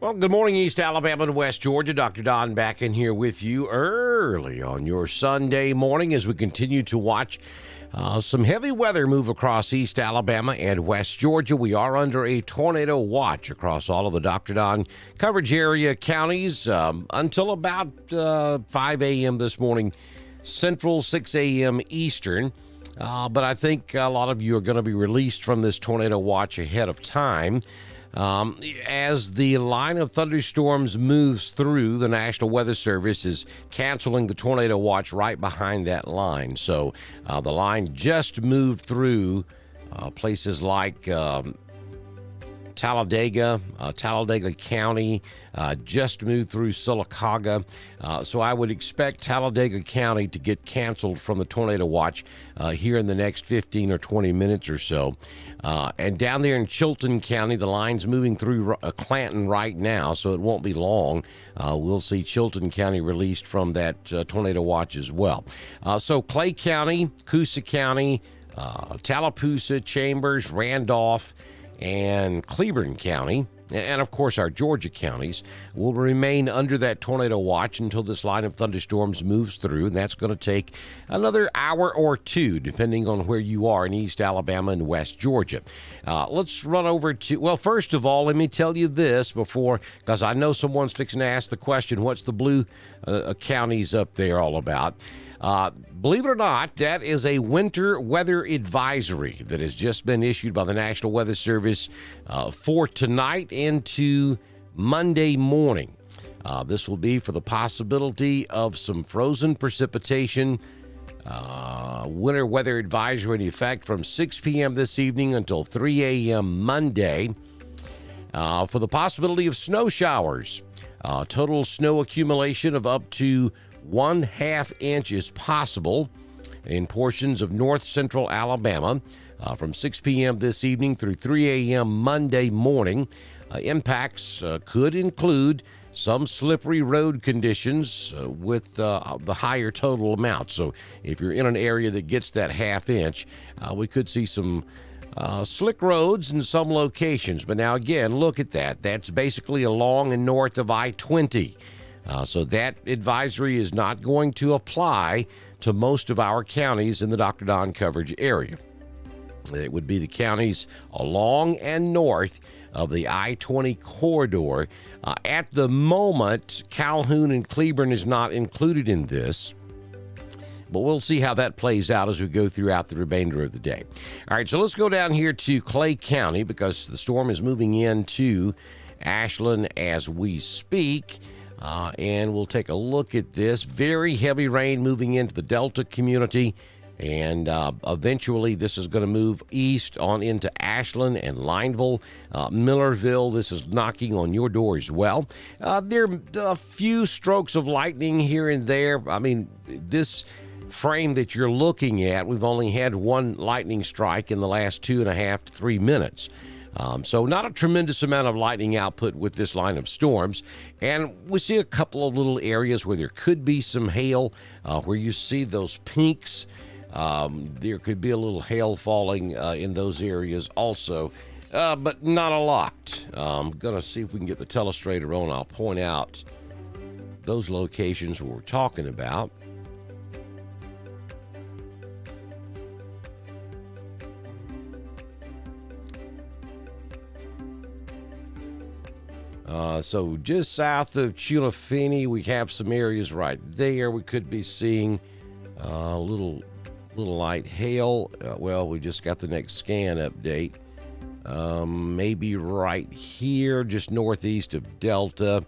Well, good morning, East Alabama and West Georgia. Dr. Don back in here with you early on your Sunday morning as we continue to watch some heavy weather move across East Alabama and West Georgia. We are under a tornado watch across all of the Dr. Don coverage area counties until about 5 a.m. this morning, Central, 6 a.m. Eastern. But I think a lot of you are going to be released from this tornado watch ahead of time. As the line of thunderstorms moves through, the National Weather Service is canceling the tornado watch right behind that line. So the line just moved through places like Talladega County, just moved through Sylacauga. So I would expect Talladega County to get canceled from the tornado watch here in the next 15 or 20 minutes or so. And down there in Chilton County, the line's moving through Clanton right now, so it won't be long. We'll see Chilton County released from that tornado watch as well. So Clay County, Coosa County, Tallapoosa, Chambers, Randolph, and Cleburne County, and of course our Georgia counties, will remain under that tornado watch until this line of thunderstorms moves through, and that's going to take another hour or two, depending on where you are in East Alabama and West Georgia. Let's run over to, well, first of all, let me tell you this before, because I know someone's fixing to ask the question, what's the blue counties up there all about? Believe it or not, that is a winter weather advisory that has just been issued by the National Weather Service for tonight into Monday morning. This will be for the possibility of some frozen precipitation. Winter weather advisory in effect from 6 p.m. this evening until 3 a.m. Monday. For the possibility of snow showers. Total snow accumulation of up to 1/2 inch is possible in portions of north central Alabama from 6 p.m. this evening through 3 a.m. Monday morning. Impacts could include some slippery road conditions with the higher total amount. So if you're in an area that gets that 1/2 inch, we could see some slick roads in some locations. But now again, look at that. That's basically along and north of I-20. So that advisory is not going to apply to most of our counties in the Dr. Don coverage area. It would be the counties along and north of the I-20 corridor. At the moment, Calhoun and Cleburne is not included in this, but we'll see how that plays out as we go throughout the remainder of the day. All right, so let's go down here to Clay County because the storm is moving into Ashland as we speak. And we'll take a look at this. Very heavy rain moving into the Delta community. And eventually this is going to move east on into Ashland and Lineville, Millerville. This is knocking on your door as well. There are a few strokes of lightning here and there. I mean, this frame that you're looking at, we've only had one lightning strike in the last 2.5 to 3 minutes. So not a tremendous amount of lightning output with this line of storms. And we see a couple of little areas where there could be some hail, where you see those pinks. There could be a little hail falling in those areas also, but not a lot. I'm going to see if we can get the telestrator on. I'll point out those locations we're talking about. So just south of Chulafini, we have some areas right there. We could be seeing a little light hail. Well, we just got the next scan update. Maybe right here, just northeast of Delta.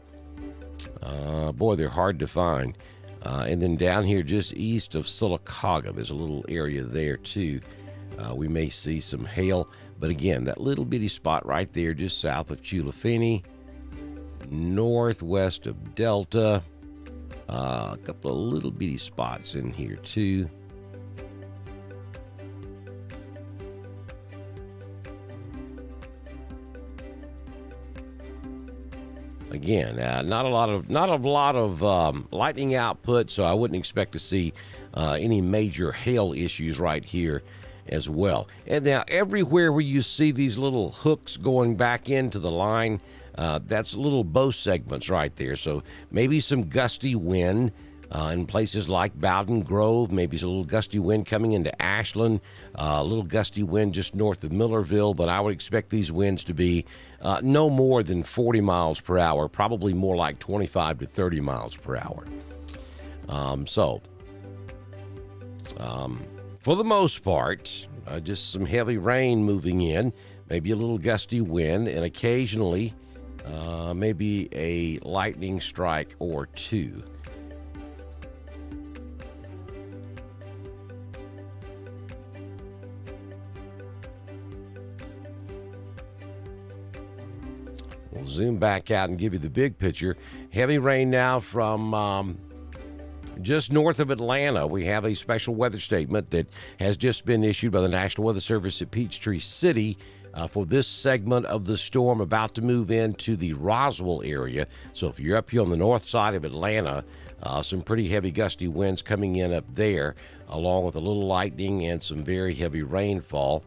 Boy, they're hard to find. And then down here, just east of Sylacauga, there's a little area there too. We may see some hail. But again, that little bitty spot right there, just south of Chulafini. Northwest of Delta, a couple of little bitty spots in here too. Again, not a lot of lightning output, so I wouldn't expect to see any major hail issues right here as well. And now everywhere where you see these little hooks going back into the line, that's little bow segments right there. So maybe some gusty wind in places like Bowden Grove, maybe a little gusty wind coming into Ashland, a little gusty wind just north of Millerville, but I would expect these winds to be no more than 40 miles per hour, probably more like 25 to 30 miles per hour. For the most part, just some heavy rain moving in, maybe a little gusty wind, and occasionally maybe a lightning strike or two. We'll zoom back out and give you the big picture. Heavy rain now from just north of Atlanta. We have a special weather statement that has just been issued by the National Weather Service at Peachtree City for this segment of the storm about to move into the Roswell area. So if you're up here on the north side of Atlanta, some pretty heavy gusty winds coming in up there, along with a little lightning and some very heavy rainfall.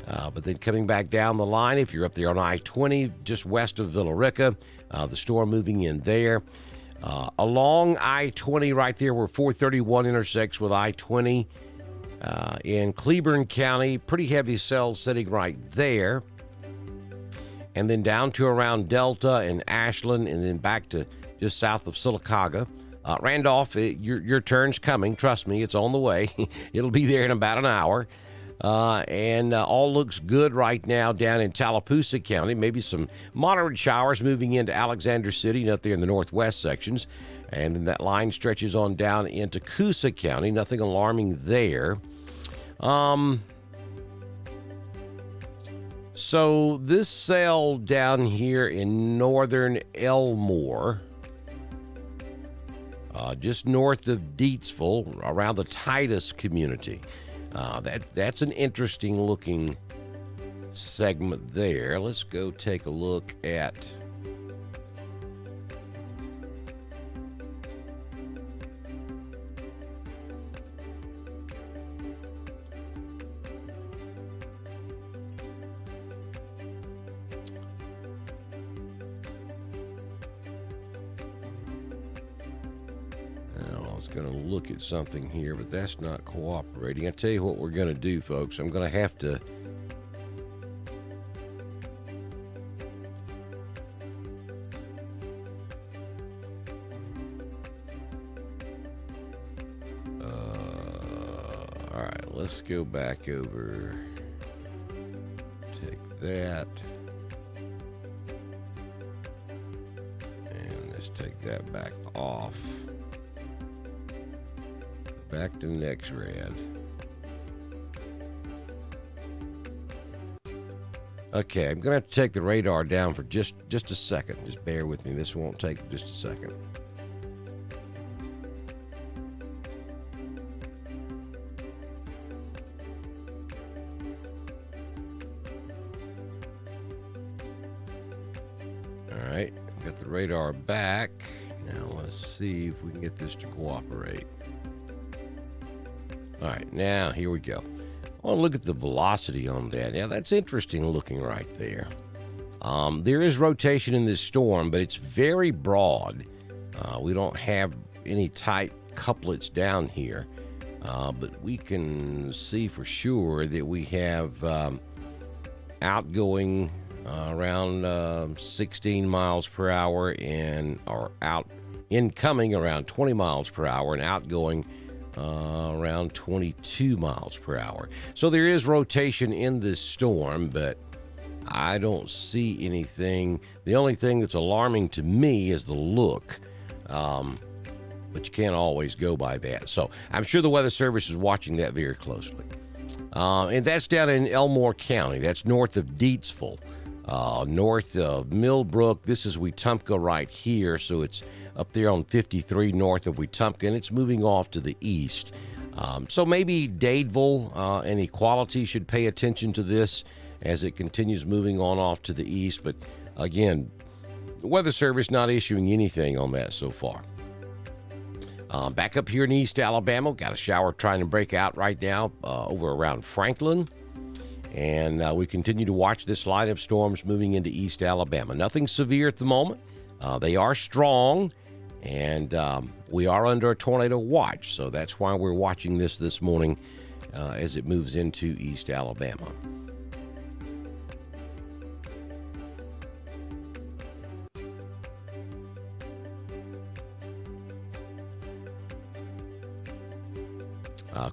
But then coming back down the line, if you're up there on I-20, just west of Villa Rica, the storm moving in there. Along I-20 right there where 431 intersects with I-20 in Cleburne County, pretty heavy cells sitting right there. And then down to around Delta and Ashland, and then back to just south of Sylacauga. Randolph, your turn's coming. Trust me, it's on the way. It'll be there in about an hour. And all looks good right now down in Tallapoosa County. Maybe some moderate showers moving into Alexander City and up there in the northwest sections. And then that line stretches on down into Coosa County. Nothing alarming there. So this cell down here in northern Elmore, just north of Deatsville, around the Titus community. That's an interesting looking segment there. Let's go take a look at going to look at something here, but that's not cooperating. I tell you what we're going to do, folks. I'm going to have to all right, let's go back over. Take that. And let's take that back off. Back to NexRad. Okay, I'm going to have to take the radar down for just a second. Just bear with me. This won't take just a second. All right, got the radar back. Now let's see if we can get this to cooperate. All right, now here we go. I want to look at the velocity on that. Now that's interesting looking right there. There is rotation in this storm, but it's very broad. We don't have any tight couplets down here, but we can see for sure that we have outgoing around 16 miles per hour or incoming around 20 miles per hour and outgoing around 22 miles per hour. So there is rotation in this storm, but I don't see anything. The only thing that's alarming to me is the look, but you can't always go by that. So I'm sure the Weather Service is watching that very closely. And that's down in Elmore County. That's north of Deatsville, north of Millbrook. This is Wetumpka right here, so it's up there on 53 north of Wetumpka, and it's moving off to the east. So maybe Dadeville and Equality should pay attention to this as it continues moving on off to the east. But again, the Weather Service not issuing anything on that so far. Back up here in East Alabama, got a shower trying to break out right now over around Franklin. And we continue to watch this line of storms moving into East Alabama. Nothing severe at the moment. They are strong, and we are under a tornado watch. So that's why we're watching this morning as it moves into East Alabama.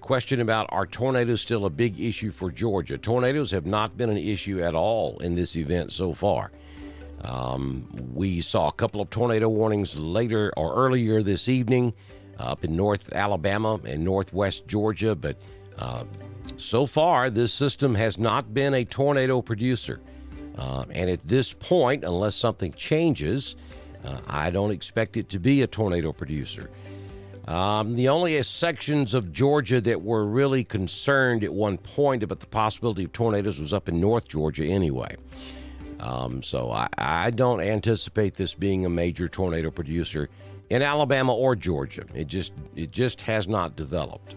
Question about, are tornadoes still a big issue for Georgia? Tornadoes have not been an issue at all in this event so far. We saw a couple of tornado warnings later or earlier this evening up in North Alabama and Northwest Georgia, but so far this system has not been a tornado producer. And at this point, unless something changes, I don't expect it to be a tornado producer. The only sections of Georgia that were really concerned at one point about the possibility of tornadoes was up in North Georgia anyway. So I don't anticipate this being a major tornado producer in Alabama or Georgia. It just has not developed.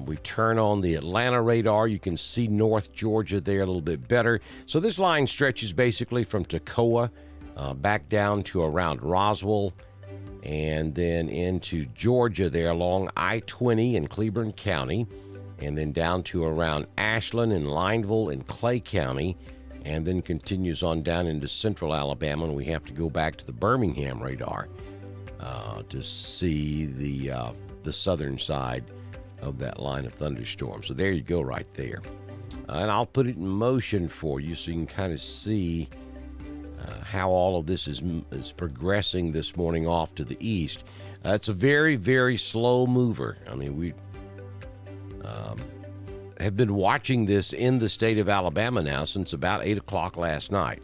We turn on the Atlanta radar. You can see North Georgia there a little bit better. So this line stretches basically from Toccoa back down to around Roswell, and then into Georgia there along I-20 in Cleburne County, and then down to around Ashland and Lineville in Clay County, and then continues on down into central Alabama, and we have to go back to the Birmingham radar to see the southern side of that line of thunderstorm. So there you go right there. And I'll put it in motion for you so you can kind of see how all of this is progressing this morning off to the east. It's a very, very slow mover. I mean, we have been watching this in the state of Alabama now since about 8 o'clock last night.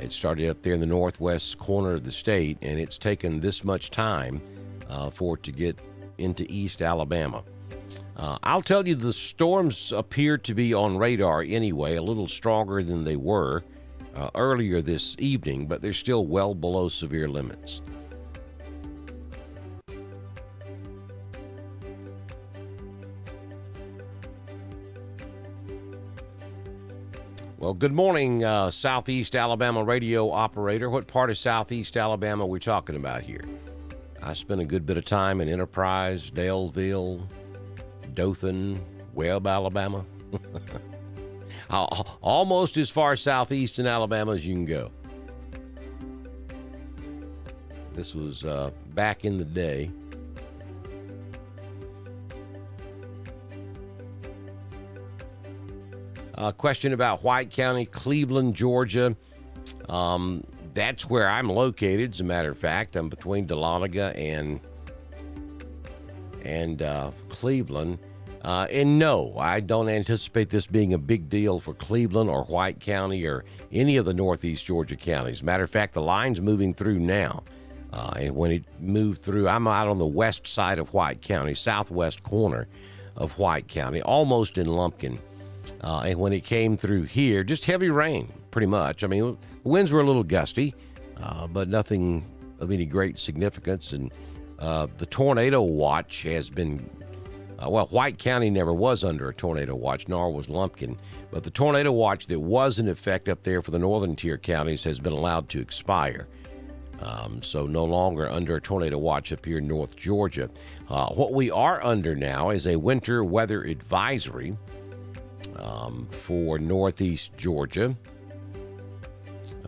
It started up there in the northwest corner of the state, and it's taken this much time for it to get into East Alabama. I'll tell you, the storms appear to be on radar anyway, a little stronger than they were earlier this evening, but they're still well below severe limits. Well, good morning, Southeast Alabama radio operator. What part of Southeast Alabama are we talking about here? I spent a good bit of time in Enterprise, Daleville, Dothan, Webb, Alabama. Almost as far southeast in Alabama as you can go. This was back in the day. Question about White County, Cleveland, Georgia. That's where I'm located, as a matter of fact. I'm between Dahlonega and Cleveland. And no, I don't anticipate this being a big deal for Cleveland or White County or any of the northeast Georgia counties. Matter of fact, the line's moving through now. And when it moved through, I'm out on the west side of White County, southwest corner of White County, almost in Lumpkin. And when it came through here, just heavy rain, pretty much. I mean, winds were a little gusty, but nothing of any great significance. And the tornado watch has been... White County never was under a tornado watch, nor was Lumpkin. But the tornado watch that was in effect up there for the northern tier counties has been allowed to expire. So no longer under a tornado watch up here in North Georgia. What we are under now is a winter weather advisory for northeast Georgia.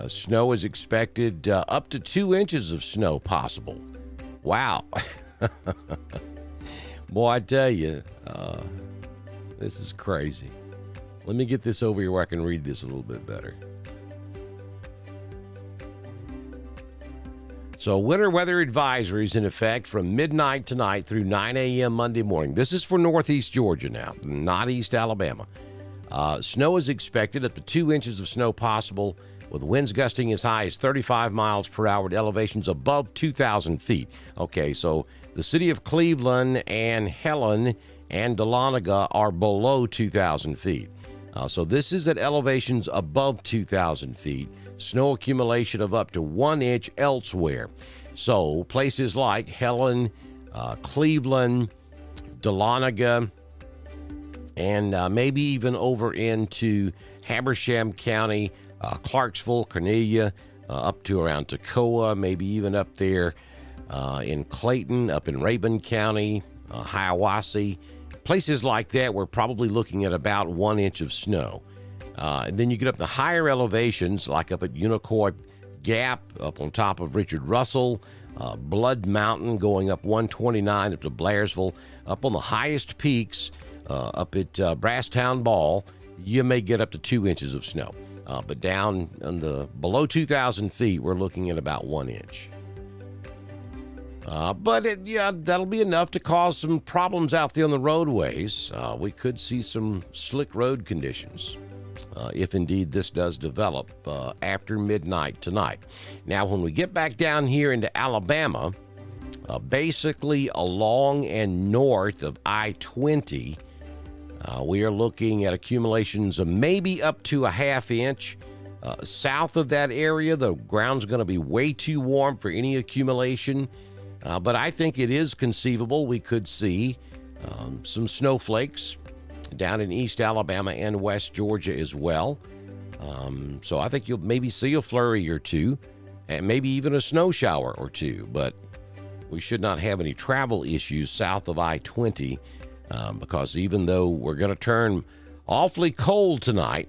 Snow is expected, up to 2 inches of snow possible. Wow. Boy, I tell you, this is crazy. Let me get this over here where I can read this a little bit better. So winter weather advisories in effect from midnight tonight through 9 a.m. Monday morning. This is for northeast Georgia now, not East Alabama. Snow is expected, up to 2 inches of snow possible, with winds gusting as high as 35 miles per hour at elevations above 2,000 feet. Okay, so the city of Cleveland and Helen and Dahlonega are below 2,000 feet. So this is at elevations above 2,000 feet. Snow accumulation of up to 1 inch elsewhere. So places like Helen, Cleveland, Dahlonega, and maybe even over into Habersham County, Clarksville, Cornelia, up to around Toccoa, maybe even up there in Clayton, up in Rabun County, Hiawassee. Places like that, we're probably looking at about 1 inch of snow. And then you get up to higher elevations, like up at Unicoi Gap, up on top of Richard Russell, Blood Mountain going up 129 up to Blairsville, up on the highest peaks, up at Brasstown Ball, you may get up to 2 inches of snow. But down on the below 2,000 feet, we're looking at about 1 inch. But that'll be enough to cause some problems out there on the roadways. We could see some slick road conditions if indeed this does develop after midnight tonight. Now, when we get back down here into Alabama, basically along and north of I-20, we are looking at accumulations of maybe up to a half inch. South of that area, the ground's going to be way too warm for any accumulation. But I think it is conceivable we could see some snowflakes down in East Alabama and West Georgia as well. So I think you'll maybe see a flurry or two, and maybe even a snow shower or two. But we should not have any travel issues south of I-20 because even though we're going to turn awfully cold tonight,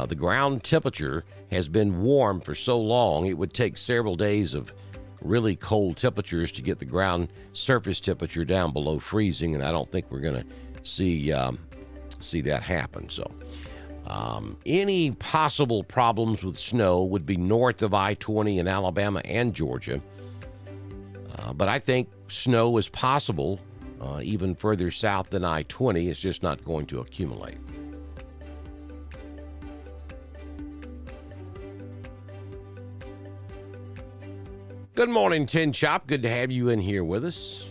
the ground temperature has been warm for so long, it would take several days of really cold temperatures to get the ground surface temperature down below freezing, and I don't think we're going to see that happen. So any possible problems with snow would be north of I-20 in Alabama and Georgia, but I think snow is possible even further south than I-20. It's just not going to accumulate. Good morning, Tin Shop. Good to have you in here with us.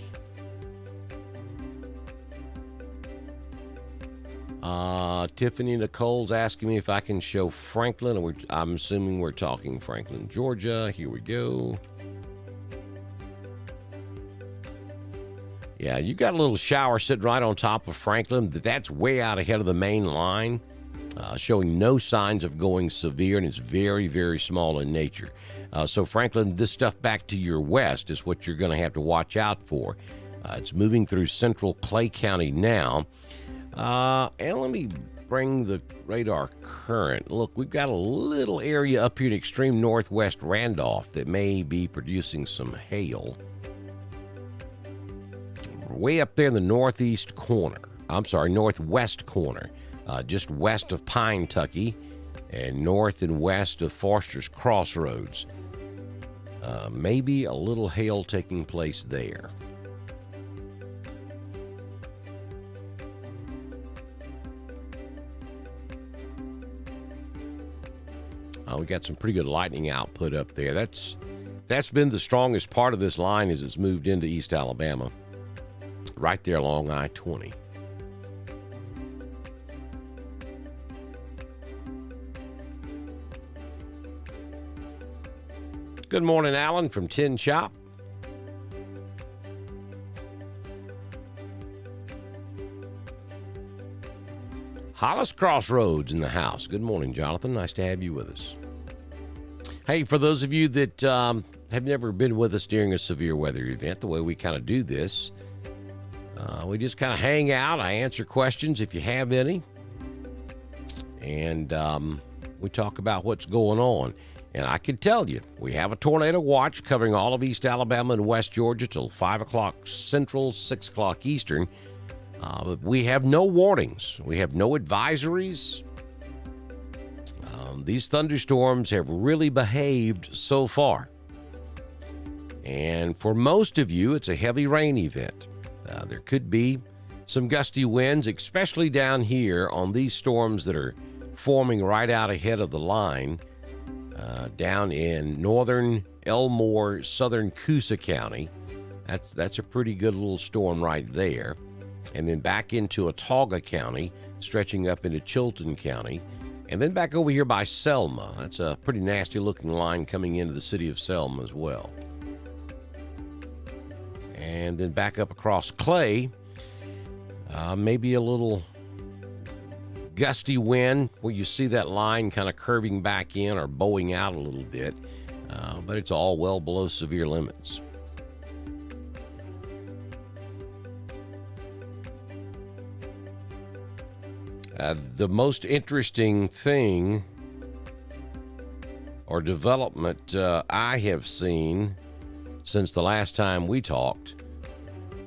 Tiffany Nicole's asking me if I can show Franklin, and I'm assuming we're talking Franklin, Georgia. Here we go. Yeah, you got a little shower sitting right on top of Franklin, but that's way out ahead of the main line, showing no signs of going severe, and it's very, very small in nature. So Franklin, this stuff back to your west is what you're going to have to watch out for. It's moving through central Clay County now. And let me bring the radar current. Look, we've got a little area up here in extreme northwest Randolph that may be producing some hail. Way up there in the northwest corner, just west of Pine Tucky and north and west of Foster's Crossroads. Maybe a little hail taking place there. We got some pretty good lightning output up there. That's been the strongest part of this line as it's moved into East Alabama, right there along I-20. Good morning, Alan from Tin Shop. Hollis Crossroads in the house. Good morning, Jonathan. Nice to have you with us. Hey, for those of you that have never been with us during a severe weather event, the way we kind of do this, we just kind of hang out. I answer questions if you have any, and we talk about what's going on. And I can tell you, we have a tornado watch covering all of East Alabama and West Georgia till 5 o'clock Central, 6 o'clock Eastern. But we have no warnings. We have no advisories. These thunderstorms have really behaved so far. And for most of you, it's a heavy rain event. There could be some gusty winds, especially down here on these storms that are forming right out ahead of the line. Down in northern Elmore, southern Coosa County. That's a pretty good little storm right there. And then back into Autauga County, stretching up into Chilton County. And then back over here by Selma. That's a pretty nasty looking line coming into the city of Selma as well. and then back up across Clay. Maybe a little gusty wind where you see that line kind of curving back in or bowing out a little bit, but it's all well below severe limits. The most interesting thing or development I have seen since the last time we talked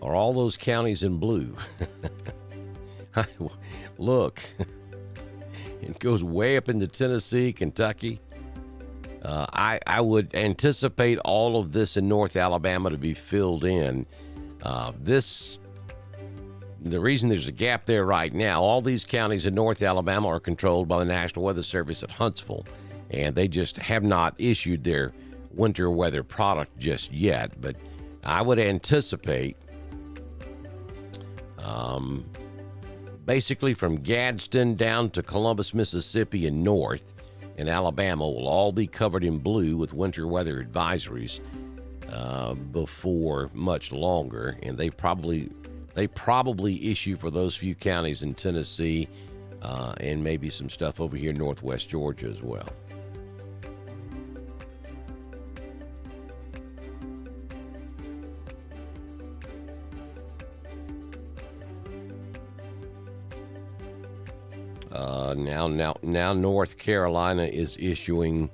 are all those counties in blue. Look, it goes way up into Tennessee, Kentucky. I would anticipate all of this in North Alabama to be filled in. The reason there's a gap there right now, all these counties in North Alabama are controlled by the National Weather Service at Huntsville, and they just have not issued their winter weather product just yet. But I would anticipate basically from Gadsden down to Columbus, Mississippi, and north in Alabama will all be covered in blue with winter weather advisories before much longer, and they probably issue for those few counties in Tennessee and maybe some stuff over here in northwest Georgia as well. Now North Carolina is issuing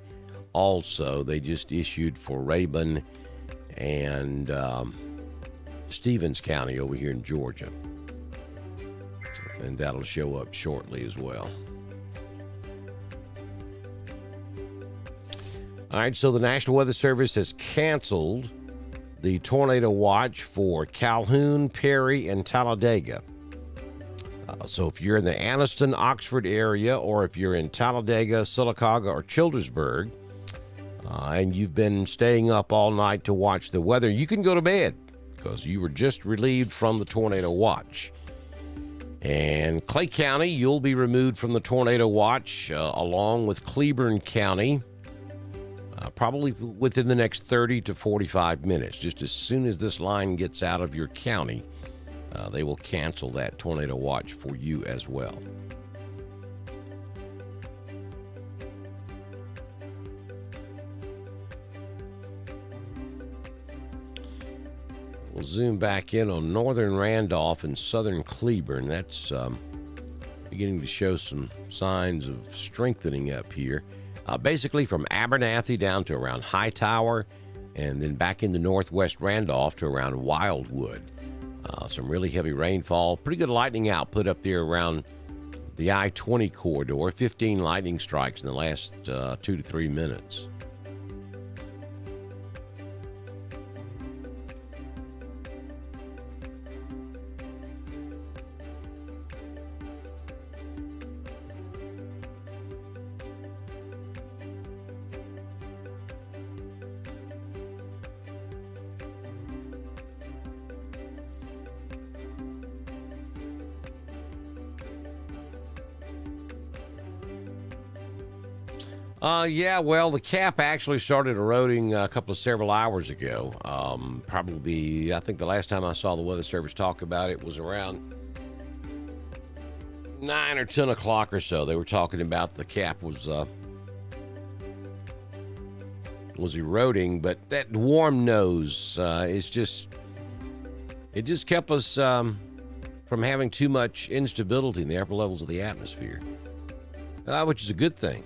also. They just issued for Rabun and Stevens County over here in Georgia, and that'll show up shortly as well. All right, so the National Weather Service has canceled the tornado watch for Calhoun, Perry, and Talladega. So if you're in the Anniston, Oxford area, or if you're in Talladega, Sylacauga, or Childersburg, and you've been staying up all night to watch the weather, you can go to bed because you were just relieved from the tornado watch. And Clay County, you'll be removed from the tornado watch along with Cleburne County, probably within the next 30 to 45 minutes. Just as soon as this line gets out of your county, they will cancel that tornado watch for you as well. We'll zoom back in on northern Randolph and southern Cleburne. That's beginning to show some signs of strengthening up here. Basically from Abernathy down to around Hightower, and then back into northwest Randolph to around Wildwood. Some really heavy rainfall. Pretty good lightning output up there around the I-20 corridor. 15 lightning strikes in the last 2 to 3 minutes. Yeah, well, the cap actually started eroding several hours ago. Probably, I think the last time I saw the Weather Service talk about it was around 9 or 10 o'clock or so. They were talking about the cap was eroding, but that warm nose it just kept us from having too much instability in the upper levels of the atmosphere, which is a good thing.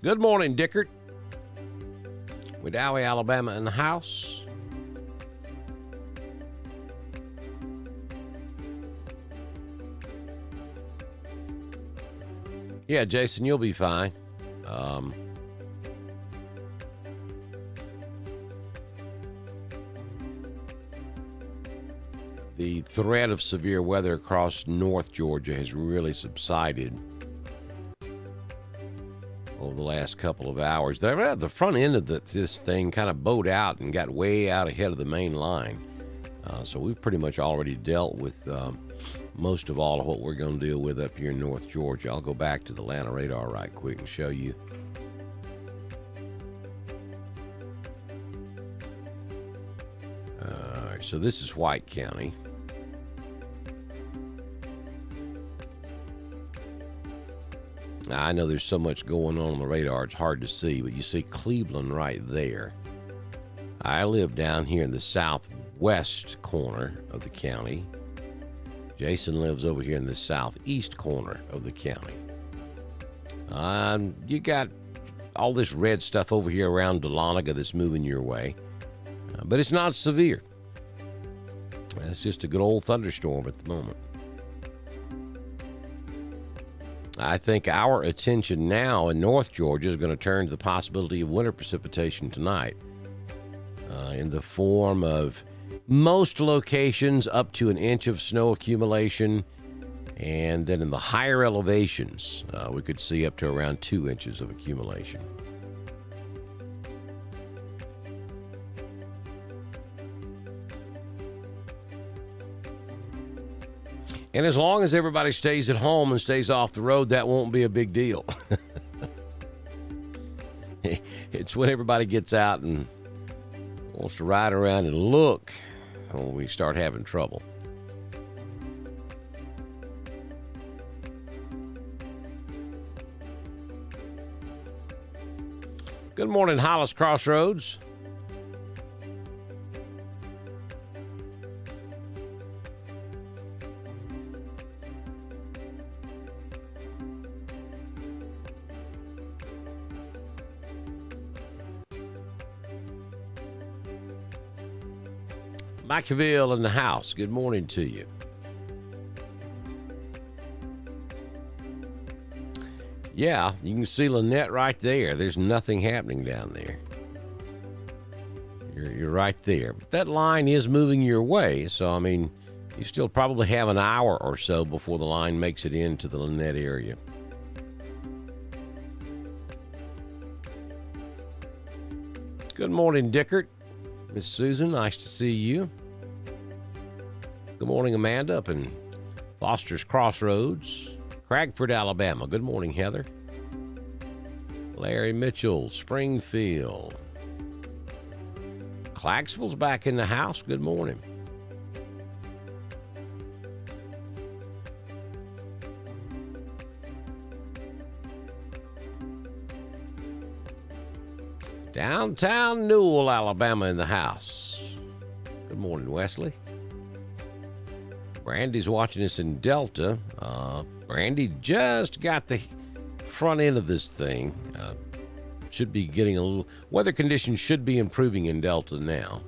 Good morning, Dickert. Wedowee, Alabama in the house. Yeah, Jason, you'll be fine. The threat of severe weather across North Georgia has really subsided. over the last couple of hours. The front end of this thing kind of bowed out and got way out ahead of the main line. So we've pretty much already dealt with most of all of what we're going to deal with up here in North Georgia. I'll go back to the Atlanta radar right quick and show you. All right, so this is White County. Now, I know there's so much going on the radar, it's hard to see, but you see Cleveland right there. I live down here in the southwest corner of the county. Jason lives over here in the southeast corner of the county. You got all this red stuff over here around Dahlonega that's moving your way, but it's not severe. It's just a good old thunderstorm at the moment. I think our attention now in North Georgia is going to turn to the possibility of winter precipitation tonight in the form of most locations up to an inch of snow accumulation, and then in the higher elevations, we could see up to around 2 inches of accumulation. And as long as everybody stays at home and stays off the road, that won't be a big deal. It's when everybody gets out and wants to ride around and look when we start having trouble. Good morning, Hollis Crossroads. Machiavelli in the house. Good morning to you. Yeah, you can see Lynette right there. There's nothing happening down there. You're right there. But that line is moving your way, so, I mean, you still probably have an hour or so before the line makes it into the Lynette area. Good morning, Dickert. Miss Susan, nice to see you. Good morning, Amanda, up in Foster's Crossroads, Cragford, Alabama. Good morning, Heather. Larry Mitchell, Springfield. Clarksville's back in the house. Good morning. Downtown Newell, Alabama in the house. Good morning, Wesley. Brandy's watching us in Delta. Brandy just got the front end of this thing. Should be getting a little... Weather conditions should be improving in Delta now.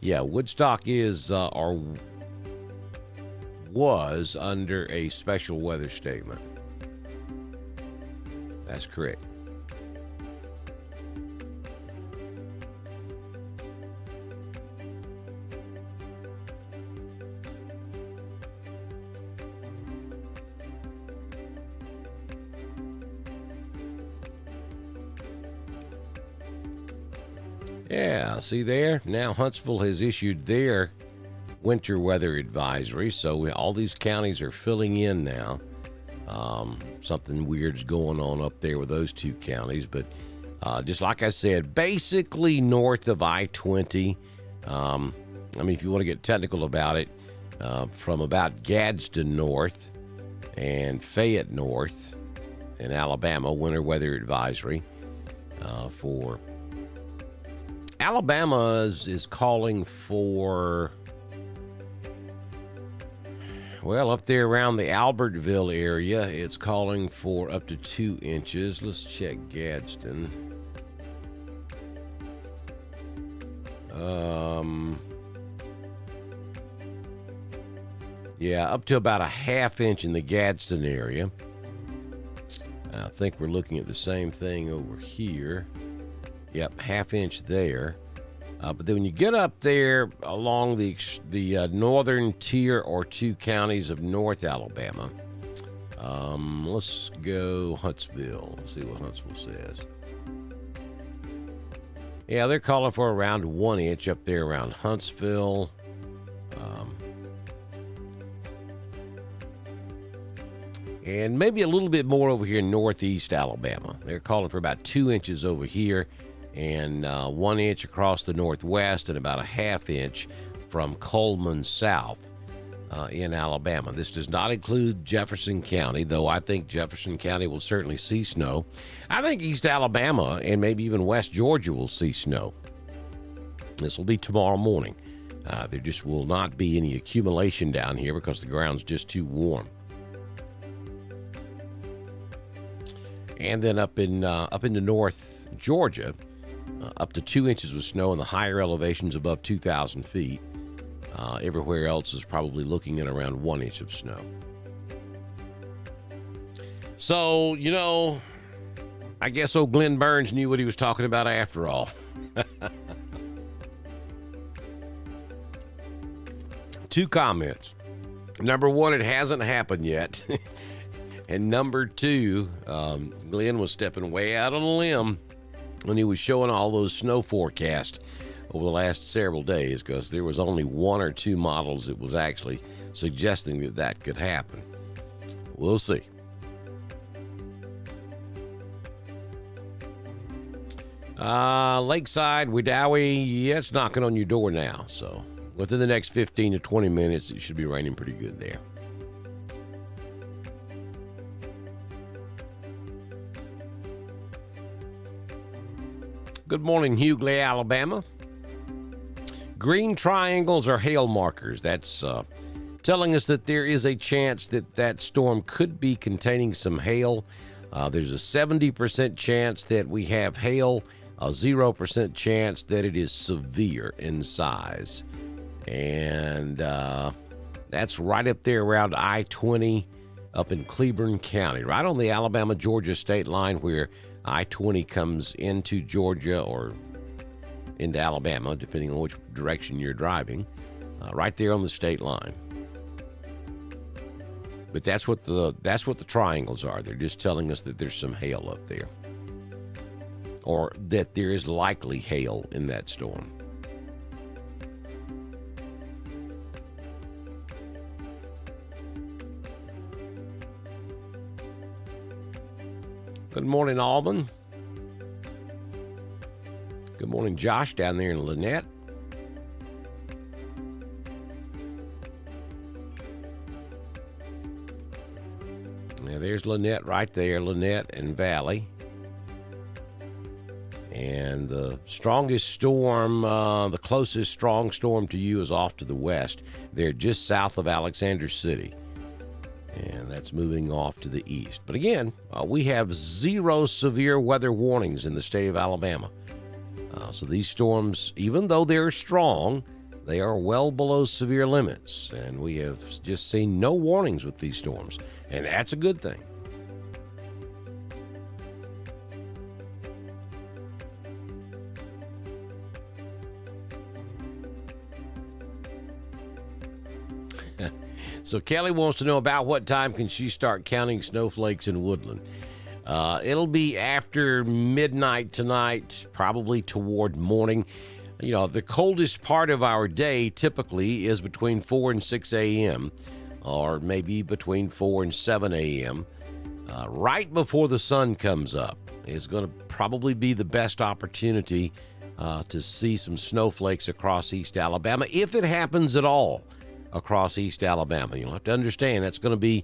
Yeah, Woodstock is or was under a special weather statement. That's correct. Yeah, see there? Now Huntsville has issued their winter weather advisory, so all these counties are filling in now. Something weird's going on up there with those two counties, but just like I said, basically north of I-20. I mean, if you want to get technical about it, from about Gadsden north and Fayette north in Alabama, winter weather advisory for Alabama is calling for, well, up there around the Albertville area, it's calling for up to 2 inches. Let's check Gadsden. Yeah, up to about a ½ inch in the Gadsden area. I think we're looking at the same thing over here. Yep, ½ inch there. But then when you get up there along the northern tier or 2 counties of North Alabama, Let's go Huntsville. See what Huntsville says. Yeah, they're calling for around 1 inch up there around Huntsville. And maybe a little bit more over here in northeast Alabama. They're calling for about 2 inches over here and 1 inch across the northwest and about a half inch from Coleman south in Alabama. This does not include Jefferson County, though I think Jefferson County will certainly see snow. I think East Alabama and maybe even West Georgia will see snow. This will be tomorrow morning. There just will not be any accumulation down here because the ground's just too warm. And then up into North Georgia, up to 2 inches of snow in the higher elevations above 2,000 feet. Everywhere else is probably looking at around 1 inch of snow. So, I guess old Glenn Burns knew what he was talking about after all. Two comments. Number one, it hasn't happened yet. And number two, Glenn was stepping way out on a limb when he was showing all those snow forecasts over the last several days, because there was only one or two models that was actually suggesting that that could happen. We'll see. Lakeside, Wedowee, yeah, it's knocking on your door now. So within the next 15 to 20 minutes, it should be raining pretty good there. Good morning, Hughley, Alabama. Green triangles are hail markers. That's telling us that there is a chance that that storm could be containing some hail. There's a 70% chance that we have hail, a 0% chance that it is severe in size. And that's right up there around I-20 up in Cleburne County, right on the Alabama-Georgia state line where I-20 comes into Georgia or into Alabama, depending on which direction you're driving, right there on the state line. But that's what the triangles are. They're just telling us that there's some hail up there, or that there is likely hail in that storm. Good morning, Alban. Good morning, Josh, down there in Lynette. Now, there's Lynette right there, Lynette and Valley. And the strongest storm, the closest strong storm to you is off to the west. They're just south of Alexander City. And that's moving off to the east. But again, we have 0 severe weather warnings in the state of Alabama. So these storms, even though they're strong, they are well below severe limits. And we have just seen no warnings with these storms. And that's a good thing. So Kelly wants to know about what time can she start counting snowflakes in Woodland. It'll be after midnight tonight, probably toward morning. The coldest part of our day typically is between 4 and 6 a.m. or maybe between 4 and 7 a.m. Right before the sun comes up is going to probably be the best opportunity to see some snowflakes across East Alabama, if it happens at all across East Alabama. You'll have to understand it's going to be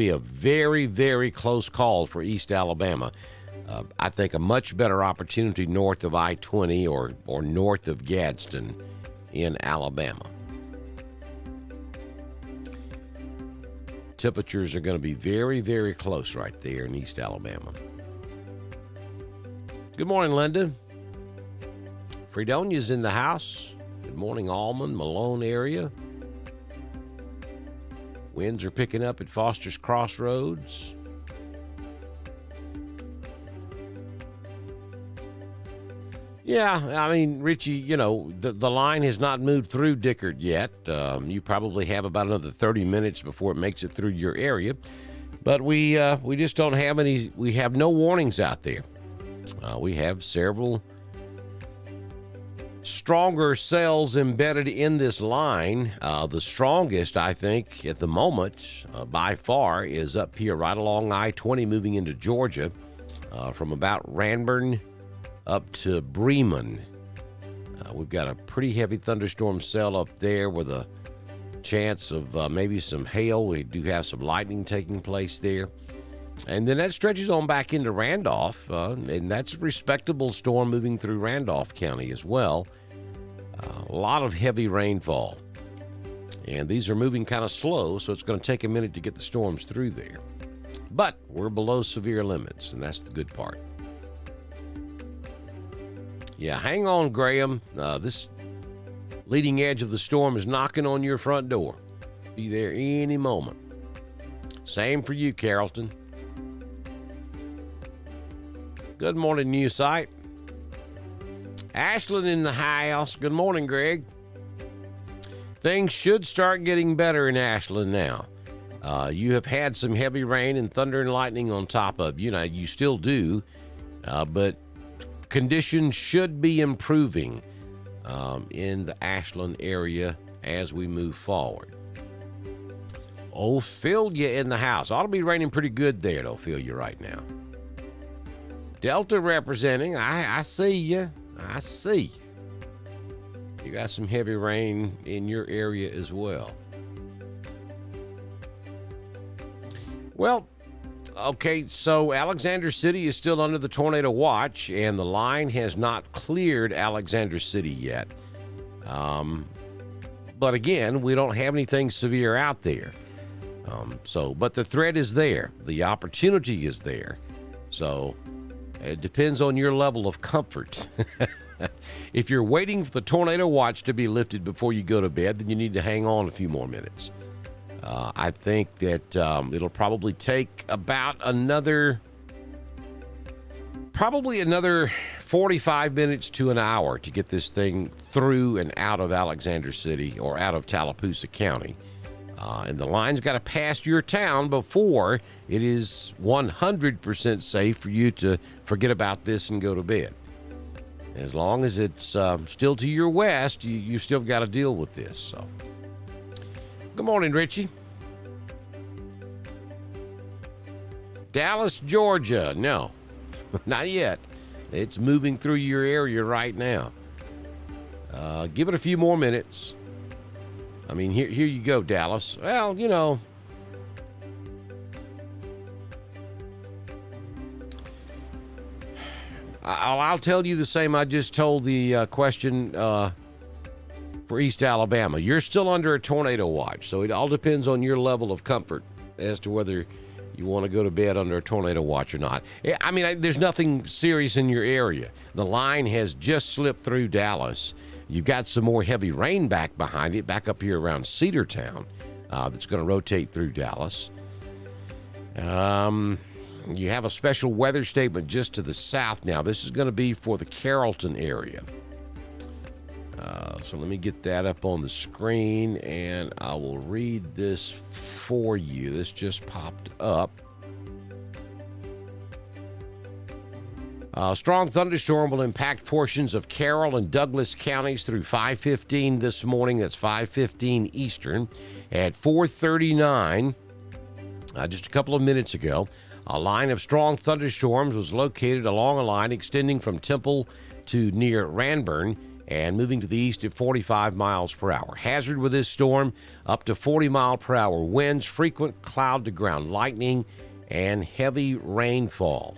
a very, very close call for East Alabama. I think a much better opportunity north of I-20 or north of Gadsden in Alabama. Temperatures are going to be very, very close right there in East Alabama. Good morning, Linda. Fredonia's in the house. Good morning, Almond, Malone area. Winds are picking up at Foster's Crossroads. Yeah, I mean, Richie, the line has not moved through Dickard yet. You probably have about another 30 minutes before it makes it through your area. But we just don't have any. We have no warnings out there. We have several stronger cells embedded in this line. The strongest, I think, at the moment, by far, is up here right along I-20 moving into Georgia, from about Ranburne up to Bremen. We've got a pretty heavy thunderstorm cell up there with a chance of maybe some hail. We do have some lightning taking place there. And then that stretches on back into Randolph, and that's a respectable storm moving through Randolph County as well. A lot of heavy rainfall. And these are moving kind of slow, so it's going to take a minute to get the storms through there. But we're below severe limits, and that's the good part. Yeah, hang on, Graham. This leading edge of the storm is knocking on your front door. Be there any moment. Same for you, Carrollton. Good morning, New Site. Ashland in the house. Good morning, Greg. Things should start getting better in Ashland now. You have had some heavy rain and thunder and lightning on top of you. Now, you still do, but conditions should be improving in the Ashland area as we move forward. Ophelia in the house. Ought to be raining pretty good there at Ophelia right now. Delta representing. I see you. I see you. You got some heavy rain in your area as well. Well, okay, so Alexander City is still under the tornado watch, and the line has not cleared Alexander City yet. But again, we don't have anything severe out there. But the threat is there. The opportunity is there. So it depends on your level of comfort. If you're waiting for the tornado watch to be lifted before you go to bed, then you need to hang on a few more minutes. I think that it'll probably take about another 45 minutes to an hour to get this thing through and out of Alexander City or out of Tallapoosa County. And the line's got to pass your town before it is 100% safe for you to forget about this and go to bed. As long as it's still to your west, you still got to deal with this. So, good morning, Richie. Dallas, Georgia. No, not yet. It's moving through your area right now. Give it a few more minutes. I mean, here you go, Dallas. Well, you know, I'll tell you the same I just told the question for East Alabama. You're still under a tornado watch, so it all depends on your level of comfort as to whether you want to go to bed under a tornado watch or not. I mean, there's nothing serious in your area. The line has just slipped through Dallas. You've got some more heavy rain back behind it, back up here around Cedartown, that's going to rotate through Dallas. You have a special weather statement just to the south now. This is going to be for the Carrollton area. So let me get that up on the screen, and I will read this for you. This just popped up. Strong thunderstorm will impact portions of Carroll and Douglas counties through 5:15 this morning. That's 5:15 Eastern. At 4:39, just a couple of minutes ago, a line of strong thunderstorms was located along a line extending from Temple to near Ranburne and moving to the east at 45 miles per hour. Hazard with this storm, up to 40-mile-per-hour winds, frequent cloud-to-ground lightning, and heavy rainfall.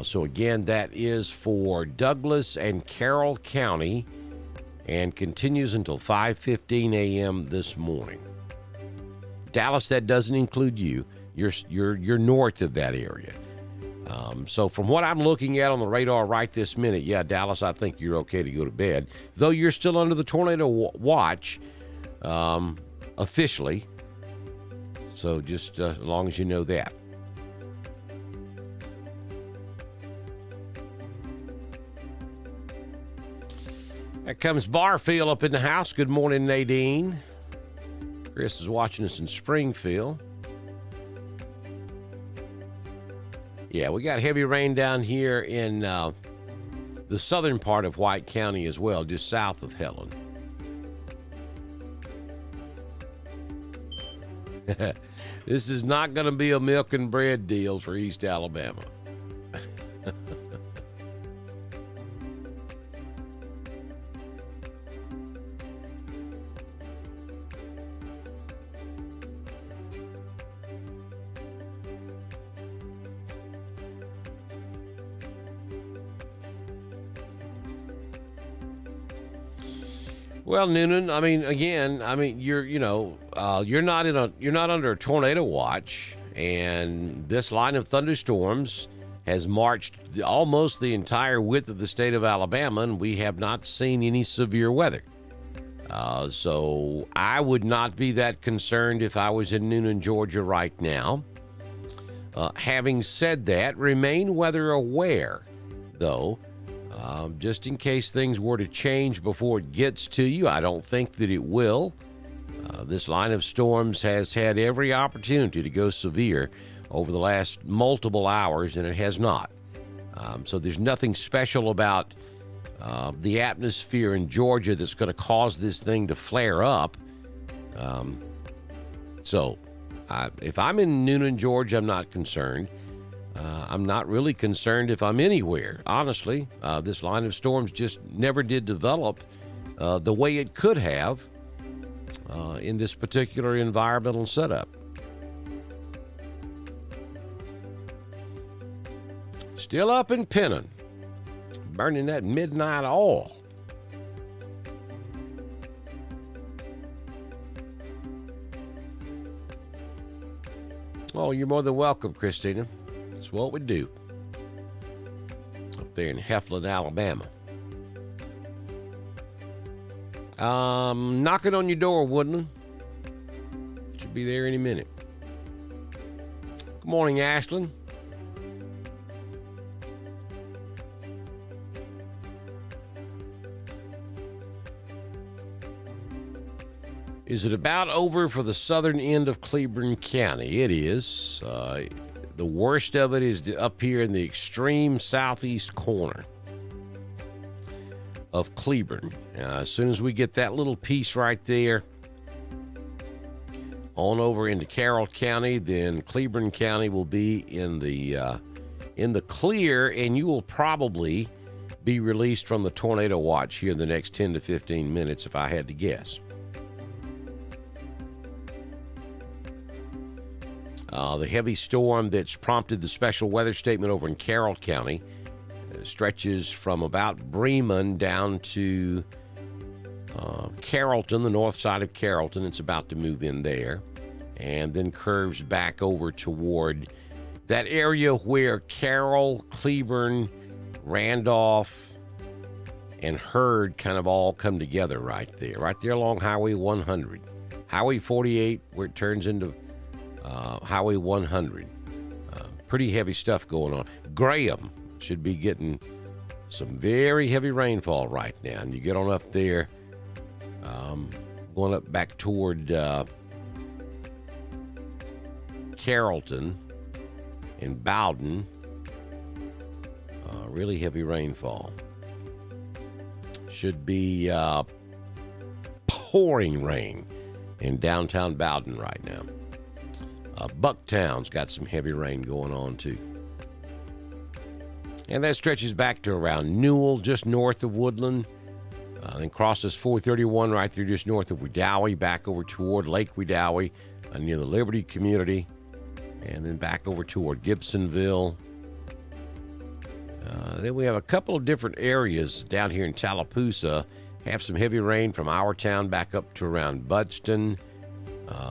So again, that is for Douglas and Carroll County and continues until 5:15 a.m. this morning. Dallas, that doesn't include you. You're north of that area. So from what I'm looking at on the radar right this minute, yeah, Dallas, I think you're okay to go to bed, though you're still under the tornado watch officially. So just as long as you know that. There comes Barfield up in the house. Good morning, Nadine. Chris is watching us in Springfield. Yeah, we got heavy rain down here in the southern part of White County as well, just south of Helen. This is not going to be a milk and bread deal for East Alabama. Well, Noonan, I mean, again, I mean, you're not under a tornado watch, and this line of thunderstorms has marched almost the entire width of the state of Alabama, and we have not seen any severe weather. So I would not be that concerned if I was in Noonan, Georgia right now. Having said that, remain weather aware, though. Just in case things were to change before it gets to you. I don't think that it will. This line of storms has had every opportunity to go severe over the last multiple hours, and it has not. So there's nothing special about the atmosphere in Georgia that's going to cause this thing to flare up. If I'm in Noonan, Georgia, I'm not concerned. I'm not really concerned if I'm anywhere. Honestly, this line of storms just never did develop the way it could have in this particular environmental setup. Still up in Pennon, burning that midnight oil. Oh, you're more than welcome, Christina. That's what we do up there in Heflin, Alabama. Knocking on your door, Woodland. Should be there any minute. Good morning, Ashland. Is it about over for the southern end of Cleburne County? It is. The worst of it is up here in the extreme southeast corner of Cleburne. As soon as we get that little piece right there on over into Carroll County, then Cleburne County will be in the clear, and you will probably be released from the tornado watch here in the next 10 to 15 minutes, if I had to guess. The heavy storm that's prompted the special weather statement over in Carroll County stretches from about Bremen down to Carrollton, the north side of Carrollton. It's about to move in there, and then curves back over toward that area where Carroll, Cleburne, Randolph, and Hurd kind of all come together right there along Highway 100. Highway 48, where it turns into Highway 100. Pretty heavy stuff going on. Graham should be getting some very heavy rainfall right now. And you get on up there, going up back toward Carrollton and Bowden. Really heavy rainfall. Should be pouring rain in downtown Bowden right now. Bucktown's got some heavy rain going on, too. And that stretches back to around Newell, just north of Woodland. Then crosses 431 right through just north of Wedowee, back over toward Lake Wedowee, near the Liberty community. And then back over toward Gibsonville. Then we have a couple of different areas down here in Tallapoosa. Have some heavy rain from our town back up to around Budston.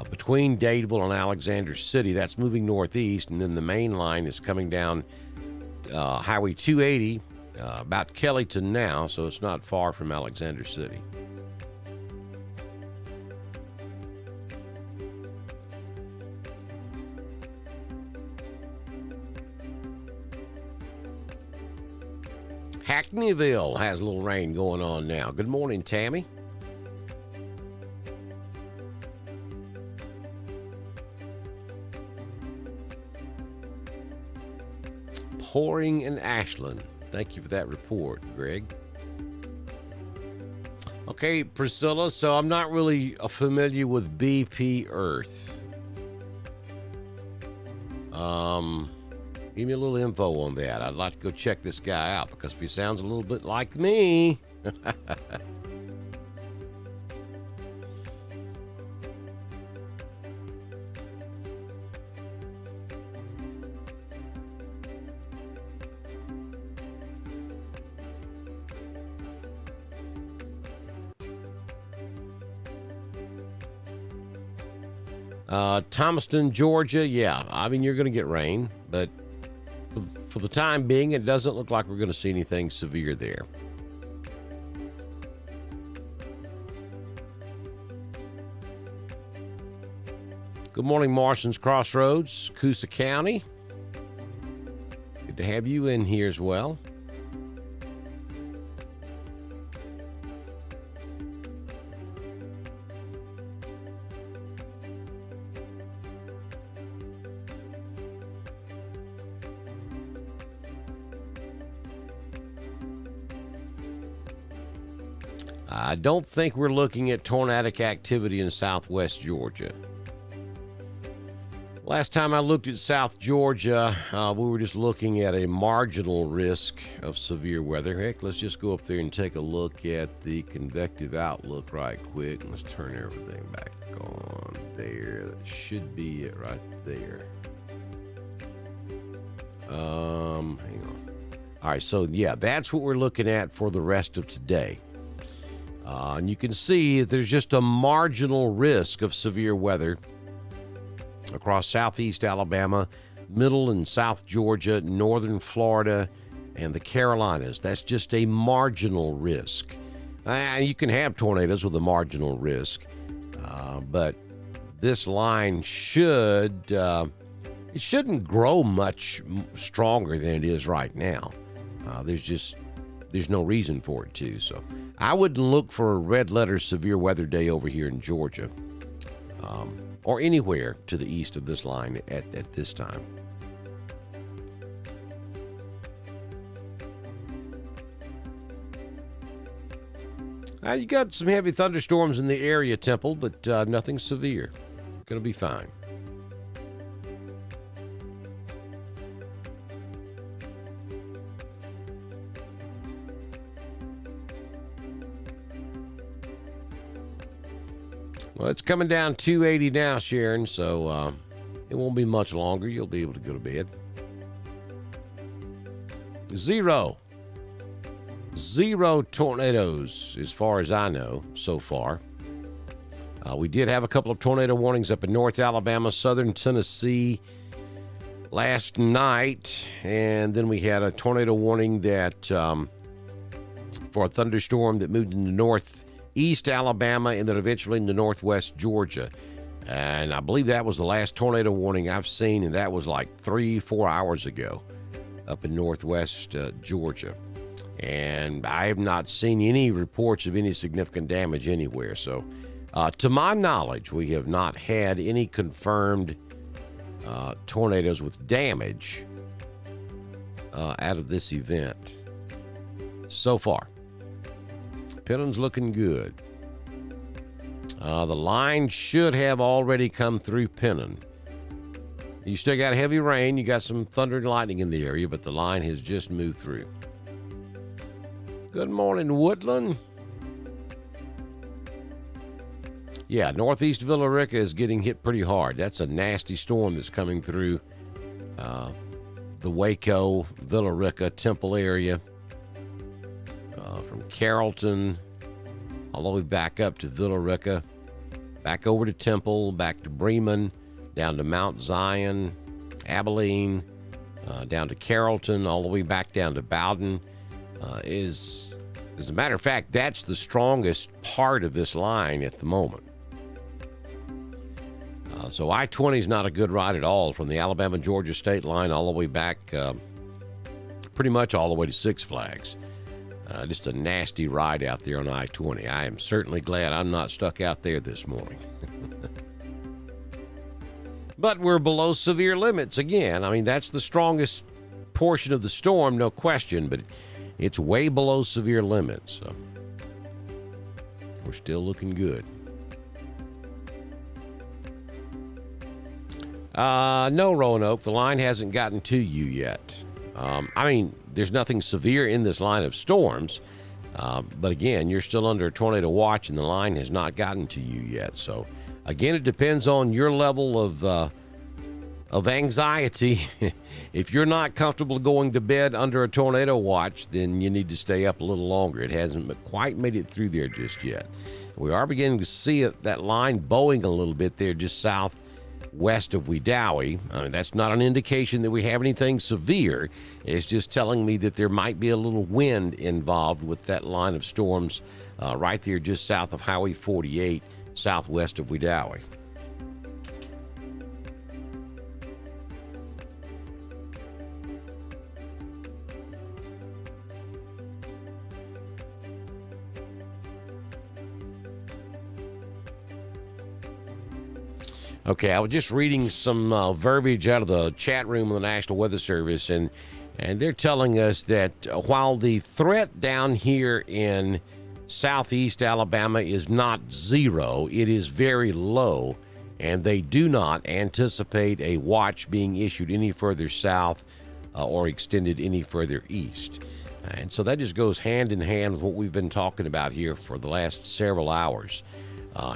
Between Dadeville and Alexander City, that's moving northeast, and then the main line is coming down Highway 280, about Kellyton now, so it's not far from Alexander City. Hackneyville has a little rain going on now. Good morning, Tammy. pouring in Ashland. Thank you for that report, Greg. Okay, Priscilla, so I'm not really familiar with BP Earth. Give me a little info on that. I'd like to go check this guy out because if he sounds a little bit like me. Thomaston, Georgia, yeah. I mean, you're going to get rain, but for the time being, it doesn't look like we're going to see anything severe there. Good morning, Marston's Crossroads, Coosa County. Good to have you in here as well. I don't think we're looking at tornadic activity in southwest Georgia. Last time I looked at South Georgia, we were just looking at a marginal risk of severe weather. Heck, let's just go up there and take a look at the convective outlook right quick. Let's turn everything back on there. That should be it right there. Hang on. All right, so yeah, that's what we're looking at for the rest of today. And you can see there's just a marginal risk of severe weather across southeast Alabama, middle and south Georgia, northern Florida, and the Carolinas. That's just a marginal risk. You can have tornadoes with a marginal risk, but this line shouldn't grow much stronger than it is right now. There's no reason for it to. So I wouldn't look for a red letter severe weather day over here in Georgia, or anywhere to the east of this line at this time. You got some heavy thunderstorms in the area, Temple, but nothing severe. Going to be fine. Well, it's coming down 280 now, Sharon, so it won't be much longer. You'll be able to go to bed. Zero tornadoes, as far as I know, so far. We did have a couple of tornado warnings up in North Alabama, southern Tennessee last night, and then we had a tornado warning that for a thunderstorm that moved into northeast Alabama and then eventually into northwest Georgia. And I believe that was the last tornado warning I've seen, and that was like 3-4 hours ago up in northwest Georgia. And I have not seen any reports of any significant damage anywhere. So, to my knowledge, we have not had any confirmed tornadoes with damage out of this event so far. Pennon's looking good. The line should have already come through Pennon. You still got heavy rain. You got some thunder and lightning in the area, but the line has just moved through. Good morning, Woodland. Yeah, northeast Villa Rica is getting hit pretty hard. That's a nasty storm that's coming through the Waco, Villa Rica, Temple area. From Carrollton all the way back up to Villa Rica, back over to Temple, back to Bremen, down to Mount Zion, Abilene, down to Carrollton, all the way back down to Bowden. As a matter of fact, that's the strongest part of this line at the moment. So I-20 is not a good ride at all from the Alabama-Georgia state line all the way back, pretty much all the way to Six Flags. Just a nasty ride out there on I-20. I am certainly glad I'm not stuck out there this morning. But we're below severe limits again. I mean, that's the strongest portion of the storm, no question, but it's way below severe limits. So we're still looking good. No, Roanoke, the line hasn't gotten to you yet. I mean, there's nothing severe in this line of storms, but again, you're still under a tornado watch, and the line has not gotten to you yet. So, again, it depends on your level of anxiety. If you're not comfortable going to bed under a tornado watch, then you need to stay up a little longer. It hasn't quite made it through there just yet. We are beginning to see that line bowing a little bit there just southwest of Wedowee. I mean, that's not an indication that we have anything severe. It's just telling me that there might be a little wind involved with that line of storms right there just south of Highway 48, southwest of Wedowee. Okay, I was just reading some verbiage out of the chat room of the National Weather Service, and they're telling us that while the threat down here in southeast Alabama is not zero, it is very low, and they do not anticipate a watch being issued any further south or extended any further east. And so that just goes hand in hand with what we've been talking about here for the last several hours.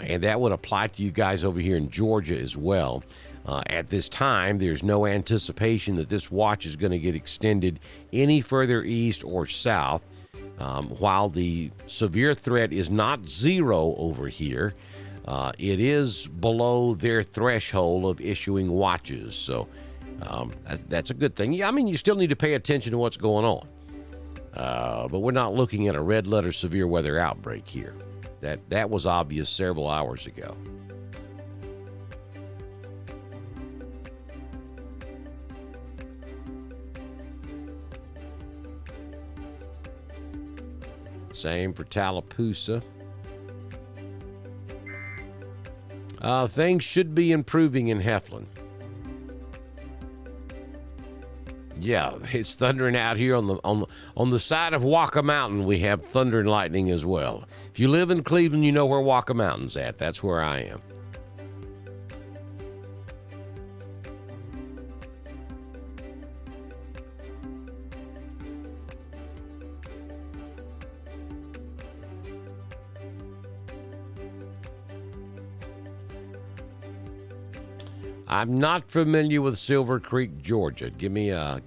And that would apply to you guys over here in Georgia as well. At this time, there's no anticipation that this watch is going to get extended any further east or south. While the severe threat is not zero over here, it is below their threshold of issuing watches. So that's a good thing. Yeah, I mean, you still need to pay attention to what's going on. But we're not looking at a red letter severe weather outbreak here. That was obvious several hours ago. Same for Tallapoosa. Things should be improving in Heflin. Yeah, it's thundering out here on the side of Waka Mountain. We have thunder and lightning as well. If you live in Cleveland, you know where Waka Mountain's at. That's where I am. I'm not familiar with Silver Creek, Georgia. Give me a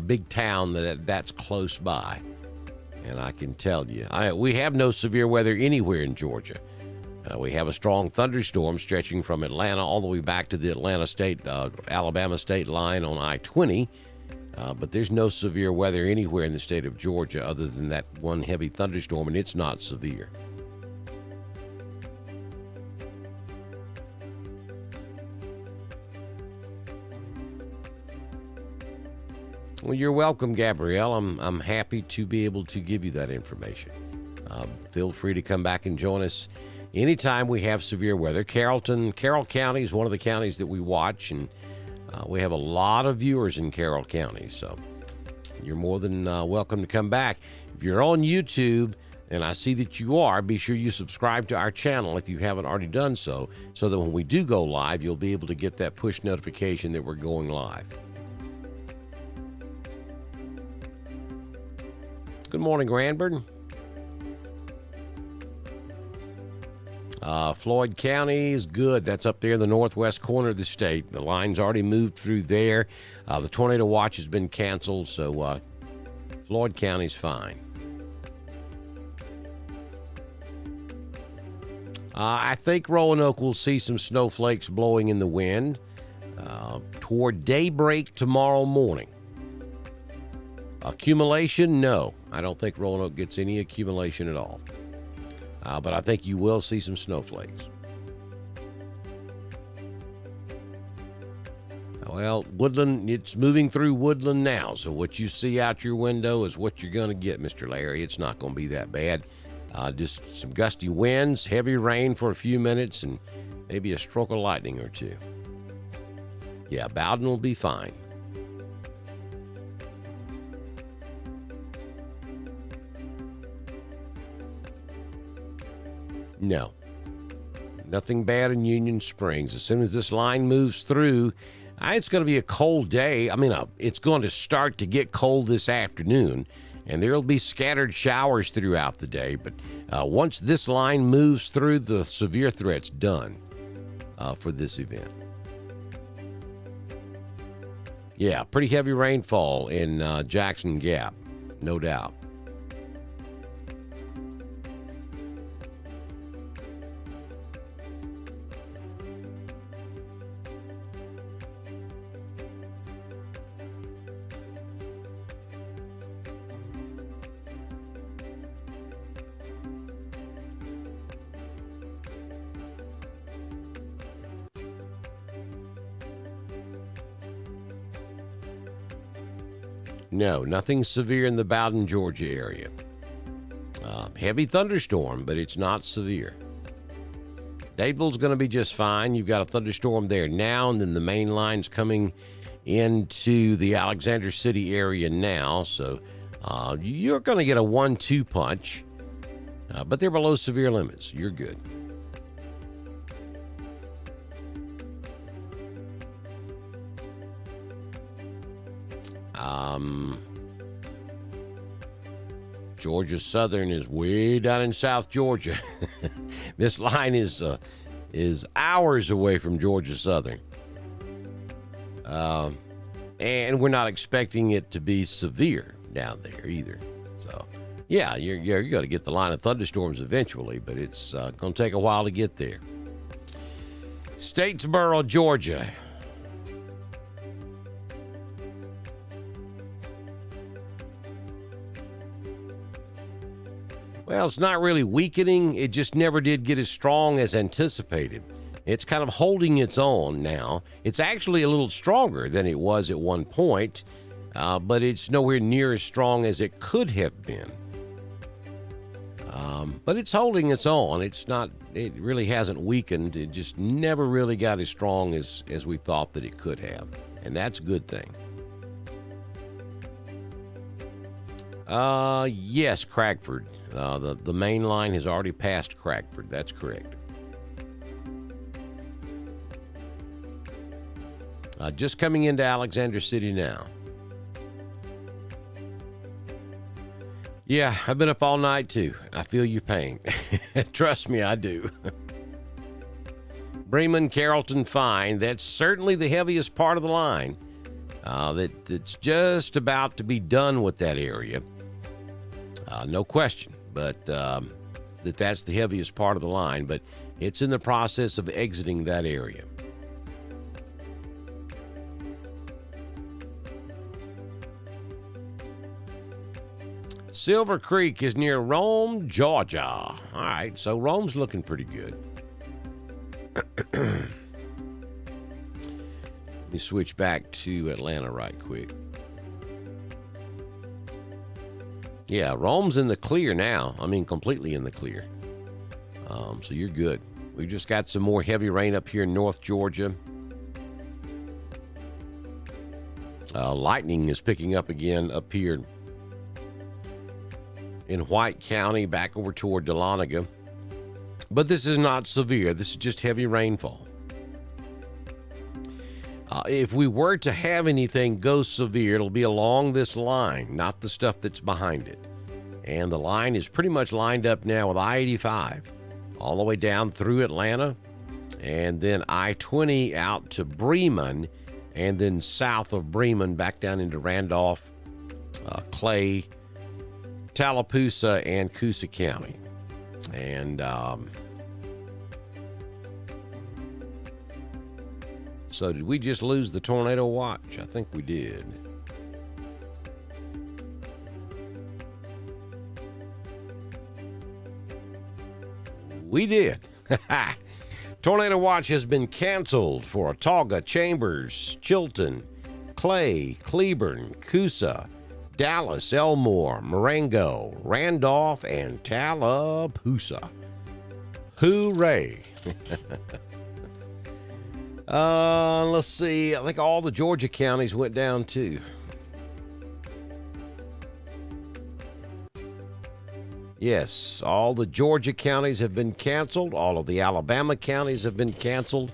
big town that's close by, and I can tell you. We have no severe weather anywhere in Georgia. We have a strong thunderstorm stretching from Atlanta all the way back to the Alabama state line on I-20, but there's no severe weather anywhere in the state of Georgia other than that one heavy thunderstorm, and it's not severe. Well, you're welcome, Gabrielle. I'm happy to be able to give you that information. Feel free to come back and join us anytime we have severe weather. Carroll County is one of the counties that we watch, and we have a lot of viewers in Carroll County, so you're more than welcome to come back. If you're on YouTube, and I see that you are, be sure you subscribe to our channel if you haven't already done so that when we do go live, you'll be able to get that push notification that we're going live. Good morning, Granbard. Floyd County is good. That's up there in the northwest corner of the state. The line's already moved through there. The tornado watch has been canceled, so Floyd County's fine. I think Roanoke will see some snowflakes blowing in the wind toward daybreak tomorrow morning. Accumulation, no. I don't think Roanoke gets any accumulation at all. But I think you will see some snowflakes. Well, Woodland, it's moving through Woodland now, so what you see out your window is what you're going to get, Mr. Larry. It's not going to be that bad. Just some gusty winds, heavy rain for a few minutes, and maybe a stroke of lightning or two. Yeah, Bowden will be fine. No, nothing bad in Union Springs. As soon as this line moves through, it's going to be a cold day. I mean, it's going to start to get cold this afternoon, and there will be scattered showers throughout the day. But once this line moves through, the severe threat's done for this event. Yeah, pretty heavy rainfall in Jackson Gap, no doubt. No, nothing severe in the Bowden, Georgia area. Heavy thunderstorm, but it's not severe. Dadeville's going to be just fine. You've got a thunderstorm there now, and then the main line's coming into the Alexander City area now. So you're going to get a 1-2 punch, but they're below severe limits. You're good. Georgia Southern is way down in South Georgia. This line is hours away from Georgia Southern. And we're not expecting it to be severe down there either. So, yeah, you're going to get the line of thunderstorms eventually, but it's going to take a while to get there. Statesboro, Georgia. Well, it's not really weakening. It just never did get as strong as anticipated. It's kind of holding its own now. It's actually a little stronger than it was at one point, but it's nowhere near as strong as it could have been. But it's holding its own. It really hasn't weakened. It just never really got as strong as we thought that it could have. And that's a good thing. Yes, Craigford. The main line has already passed Craigford. That's correct. Just coming into Alexander City now. Yeah, I've been up all night too. I feel your pain. Trust me, I do. Bremen, Carrollton, fine. That's certainly the heaviest part of the line. That's just about to be done with that area. No question. But that's the heaviest part of the line, but it's in the process of exiting that area. Silver Creek is near Rome, Georgia. All right, so Rome's looking pretty good. Let me switch back to Atlanta right quick. Yeah, Rome's in the clear now. I mean, completely in the clear. So you're good. We just got some more heavy rain up here in North Georgia. Lightning is picking up again up here in White County, back over toward Dahlonega. But this is not severe. This is just heavy rainfall. If we were to have anything go severe, it'll be along this line, not the stuff that's behind it. And the line is pretty much lined up now with I-85 all the way down through Atlanta, and then I-20 out to Bremen, and then south of Bremen back down into Randolph, Clay, Tallapoosa, and Coosa County. And so did we just lose the tornado watch? I think we did. We did. Tornado watch has been canceled for Autauga, Chambers, Chilton, Clay, Cleburne, Coosa, Dallas, Elmore, Marengo, Randolph, and Tallapoosa. Hooray. Let's see. I think all the Georgia counties went down too. Yes, all the Georgia counties have been canceled. All of the Alabama counties have been canceled.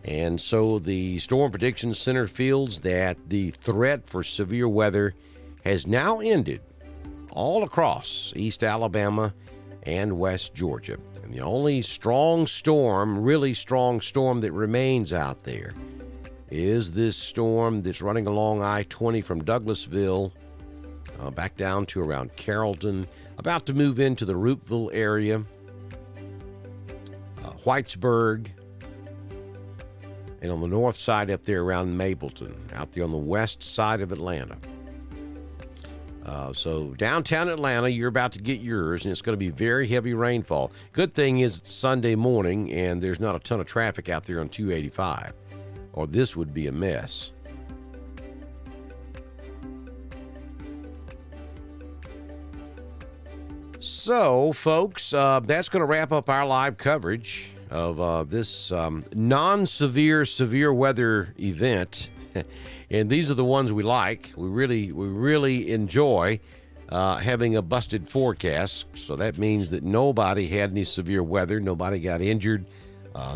And so the Storm Prediction Center feels that the threat for severe weather has now ended all across East Alabama and West Georgia. And the only strong storm, really strong storm that remains out there is this storm that's running along I-20 from Douglasville back down to around Carrollton, about to move into the Roopville area, Whitesburg, and on the north side up there around Mableton, out there on the west side of Atlanta. So downtown Atlanta, you're about to get yours, and it's going to be very heavy rainfall. Good thing is it's Sunday morning, and there's not a ton of traffic out there on 285, or this would be a mess. So, folks, that's going to wrap up our live coverage of this non-severe, severe weather event. And these are the ones we like. We really enjoy having a busted forecast. So that means that nobody had any severe weather. Nobody got injured.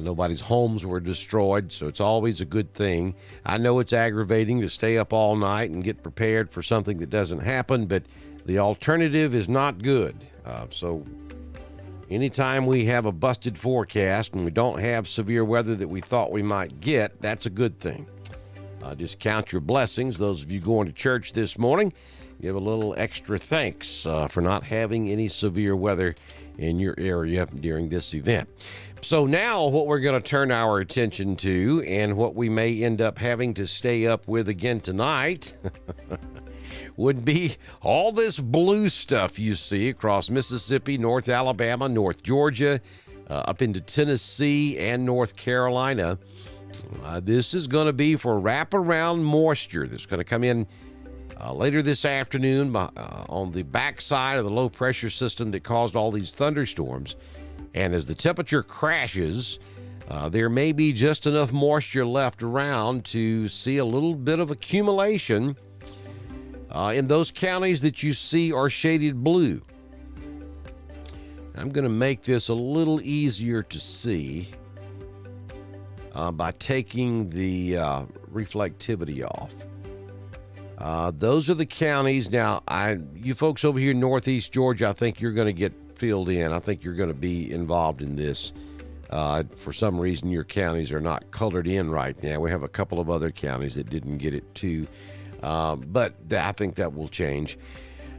Nobody's homes were destroyed. So it's always a good thing. I know it's aggravating to stay up all night and get prepared for something that doesn't happen, but the alternative is not good. So anytime we have a busted forecast and we don't have severe weather that we thought we might get, that's a good thing. Just count your blessings. Those of you going to church this morning, give a little extra thanks for not having any severe weather in your area during this event. So now what we're going to turn our attention to, and what we may end up having to stay up with again tonight, would be all this blue stuff you see across Mississippi, North Alabama, North Georgia, up into Tennessee and North Carolina. This is going to be for wraparound moisture that's going to come in later this afternoon on the backside of the low pressure system that caused all these thunderstorms. And as the temperature crashes, there may be just enough moisture left around to see a little bit of accumulation in those counties that you see are shaded blue. I'm going to make this a little easier to see by taking the reflectivity off. Those are the counties. Now, you folks over here in Northeast Georgia, I think you're going to get filled in. I think you're going to be involved in this. For some reason, your counties are not colored in right now. We have a couple of other counties that didn't get it too. But I think that will change.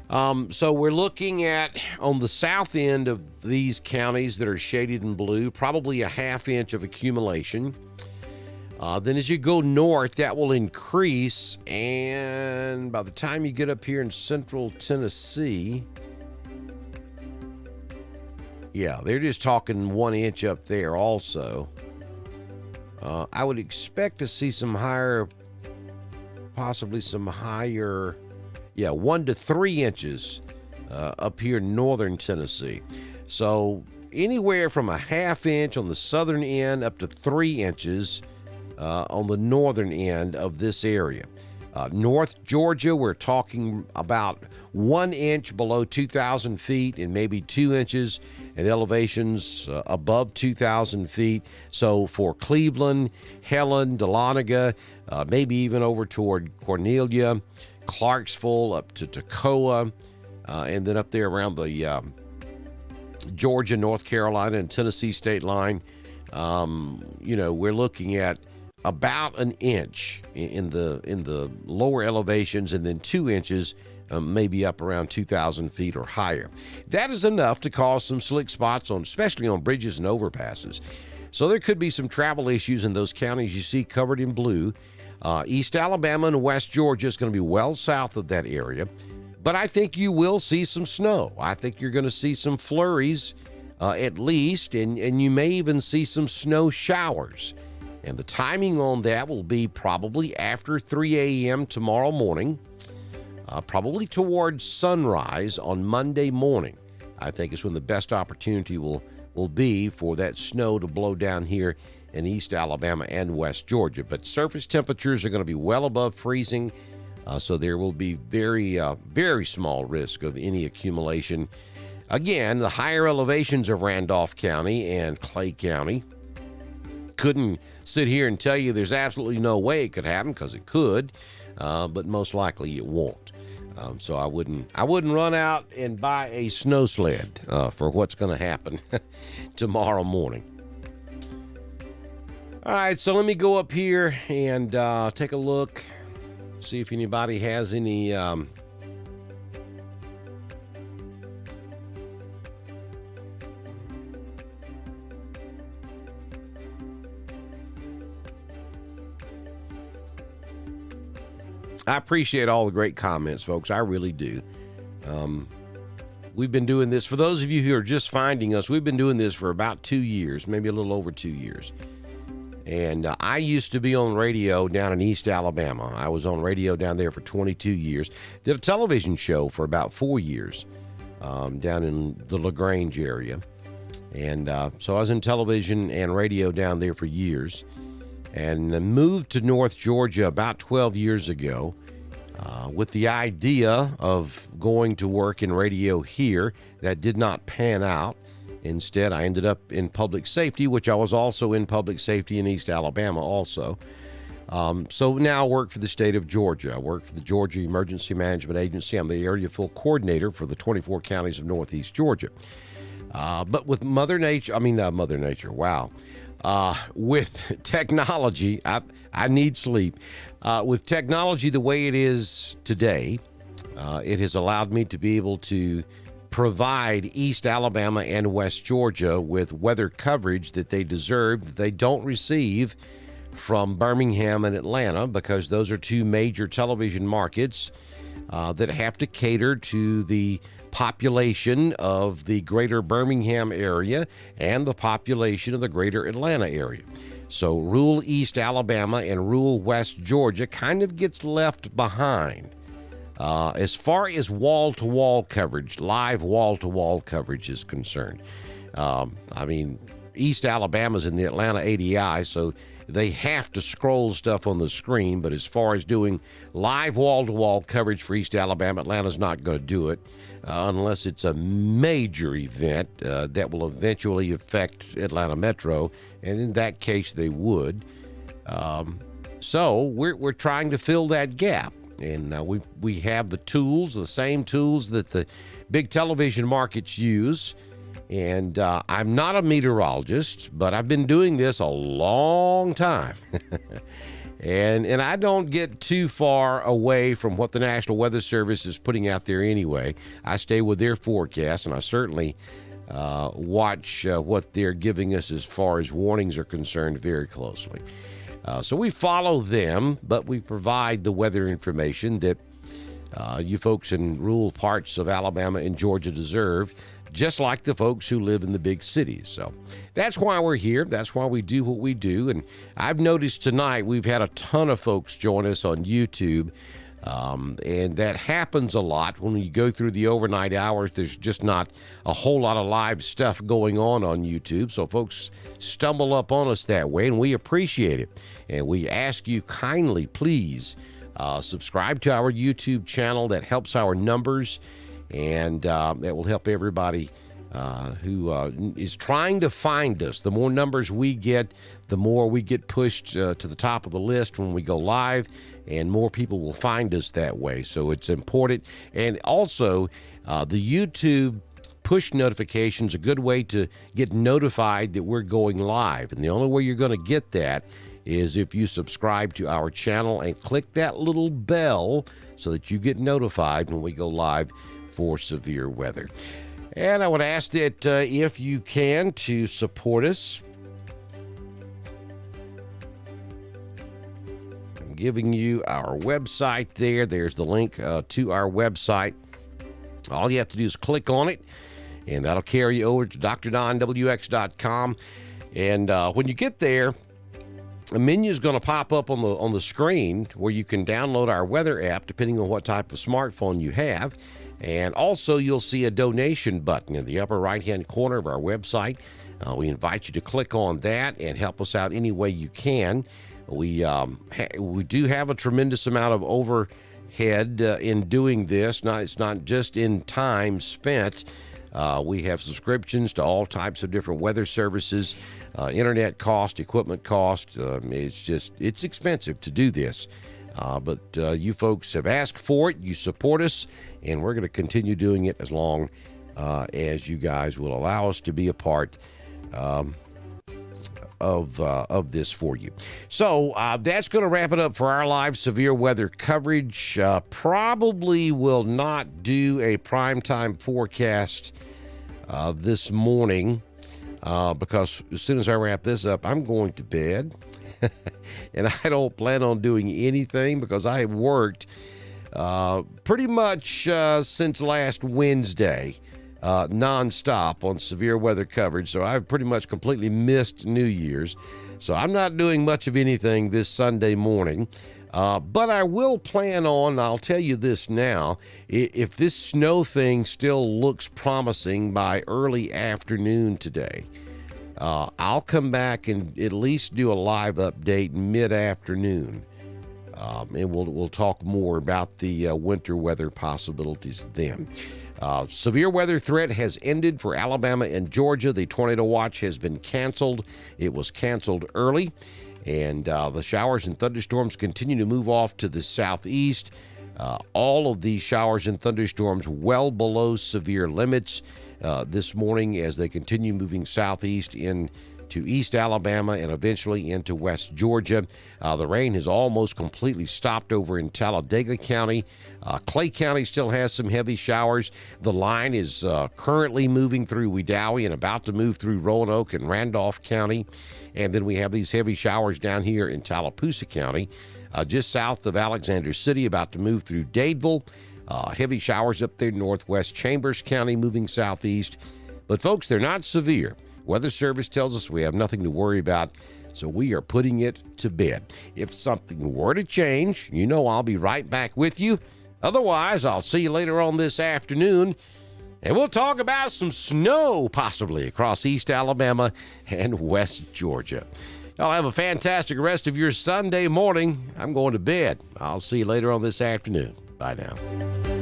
So we're looking at, on the south end of these counties that are shaded in blue, probably a ½ inch of accumulation. Then as you go north, that will increase. And by the time you get up here in central Tennessee, yeah, they're just talking 1 inch up there also. I would expect to see some higher, possibly some higher, 1 to 3 inches up here in northern Tennessee. So anywhere from a ½ inch on the southern end up to 3 inches on the northern end of this area. North Georgia, we're talking about 1 inch below 2,000 feet and maybe 2 inches at elevations above 2,000 feet. So for Cleveland, Helen, Dahlonega, maybe even over toward Cornelia, Clarksville, up to Toccoa, and then up there around the Georgia, North Carolina, and Tennessee state line, we're looking at about an inch in the lower elevations, and then 2 inches maybe up around 2,000 feet or higher. That is enough to cause some slick spots, especially on bridges and overpasses. So there could be some travel issues in those counties you see covered in blue. East Alabama and West Georgia is going to be well south of that area. But I think you will see some snow. I think you're going to see some flurries at least, and you may even see some snow showers. And the timing on that will be probably after 3 a.m. tomorrow morning, probably towards sunrise on Monday morning. I think is when the best opportunity will be for that snow to blow down here in East Alabama and West Georgia. But surface temperatures are going to be well above freezing, so there will be very small risk of any accumulation Again, the higher elevations of Randolph County and Clay County, couldn't sit here and tell you there's absolutely no way it could happen, because it could, but most likely it won't. So I wouldn't run out and buy a snow sled for what's going to happen tomorrow morning. All right, so let me go up here and take a look, see if anybody has any I appreciate all the great comments, folks. I really do. We've been doing this, for those of you who are just finding us, we've been doing this for about 2 years, maybe a little over 2 years. And I used to be on radio down in East Alabama. I was on radio down there for 22 years. Did a television show for about 4 years down in the LaGrange area. And so I was in television and radio down there for years. And moved to North Georgia about 12 years ago with the idea of going to work in radio here. That did not pan out. Instead, I ended up in public safety, which I was also in public safety in East Alabama also. So now I work for the state of Georgia. I work for the Georgia Emergency Management Agency. I'm the area field coordinator for the 24 counties of Northeast Georgia. But with Mother Nature, wow. With technology, I need sleep. With technology the way it is today, it has allowed me to be able to provide East Alabama and West Georgia with weather coverage that they deserve, that they don't receive from Birmingham and Atlanta, because those are two major television markets that have to cater to the population of the greater Birmingham area and the population of the greater Atlanta area. So rural East Alabama and rural West Georgia kind of gets left behind. As far as wall-to-wall coverage, live wall-to-wall coverage is concerned. East Alabama's in the Atlanta ADI, so they have to scroll stuff on the screen, but as far as doing live wall-to-wall coverage for East Alabama, Atlanta's not going to do it unless it's a major event that will eventually affect Atlanta Metro, and in that case they would. So we're trying to fill that gap, and we have the tools, the same tools that the big television markets use. And I'm not a meteorologist, but I've been doing this a long time. and I don't get too far away from what the National Weather Service is putting out there anyway. I stay with their forecast, and I certainly watch what they're giving us as far as warnings are concerned very closely. So we follow them, but we provide the weather information that you folks in rural parts of Alabama and Georgia deserve, just like the folks who live in the big cities. So that's why we're here. That's why we do what we do. And I've noticed tonight we've had a ton of folks join us on YouTube. And that happens a lot when you go through the overnight hours. There's just not a whole lot of live stuff going on YouTube. So folks stumble up on us that way, and we appreciate it. And we ask you kindly, please, subscribe to our YouTube channel. That helps our numbers. And that will help everybody who is trying to find us. The more numbers we get, the more we get pushed to the top of the list when we go live, and more people will find us that way. So it's important. And also, the YouTube push notifications, a good way to get notified that we're going live. And the only way you're going to get that is if you subscribe to our channel and click that little bell so that you get notified when we go live for severe weather. And I would ask that if you can, to support us. I'm giving you our website there. There's the link to our website. All you have to do is click on it, and that'll carry you over to drdonwx.com. And when you get there, a menu is going to pop up on the screen where you can download our weather app, depending on what type of smartphone you have. And also, you'll see a donation button in the upper right-hand corner of our website. We invite you to click on that and help us out any way you can. We do have a tremendous amount of overhead in doing this. Now, it's not just in time spent We have subscriptions to all types of different weather services, internet cost, equipment cost. It's expensive to do this. But you folks have asked for it. You support us, and we're going to continue doing it as long as you guys will allow us to be a part of this for you. So that's going to wrap it up for our live severe weather coverage. Probably will not do a primetime forecast this morning because as soon as I wrap this up, I'm going to bed. And I don't plan on doing anything because I have worked pretty much since last Wednesday nonstop on severe weather coverage. So I've pretty much completely missed New Year's. So I'm not doing much of anything this Sunday morning. But I will plan on, I'll tell you this now, if this snow thing still looks promising by early afternoon today, I'll come back and at least do a live update mid-afternoon. And we'll talk more about the winter weather possibilities then. Severe weather threat has ended for Alabama and Georgia. The tornado watch has been canceled. It was canceled early. And the showers and thunderstorms continue to move off to the southeast. All of these showers and thunderstorms well below severe limits this morning as they continue moving southeast into East Alabama and eventually into West Georgia. The rain has almost completely stopped over in Talladega County. Clay County still has some heavy showers. The line is currently moving through Wedowee and about to move through Roanoke and Randolph County. And then we have these heavy showers down here in Tallapoosa County, just south of Alexander City, about to move through Dadeville. Heavy showers up there in northwest Chambers County, moving southeast. But folks, they're not severe. Weather Service tells us we have nothing to worry about, so we are putting it to bed. If something were to change, you know I'll be right back with you. Otherwise, I'll see you later on this afternoon, and we'll talk about some snow possibly across East Alabama and West Georgia. Y'all have a fantastic rest of your Sunday morning. I'm going to bed. I'll see you later on this afternoon. Bye now.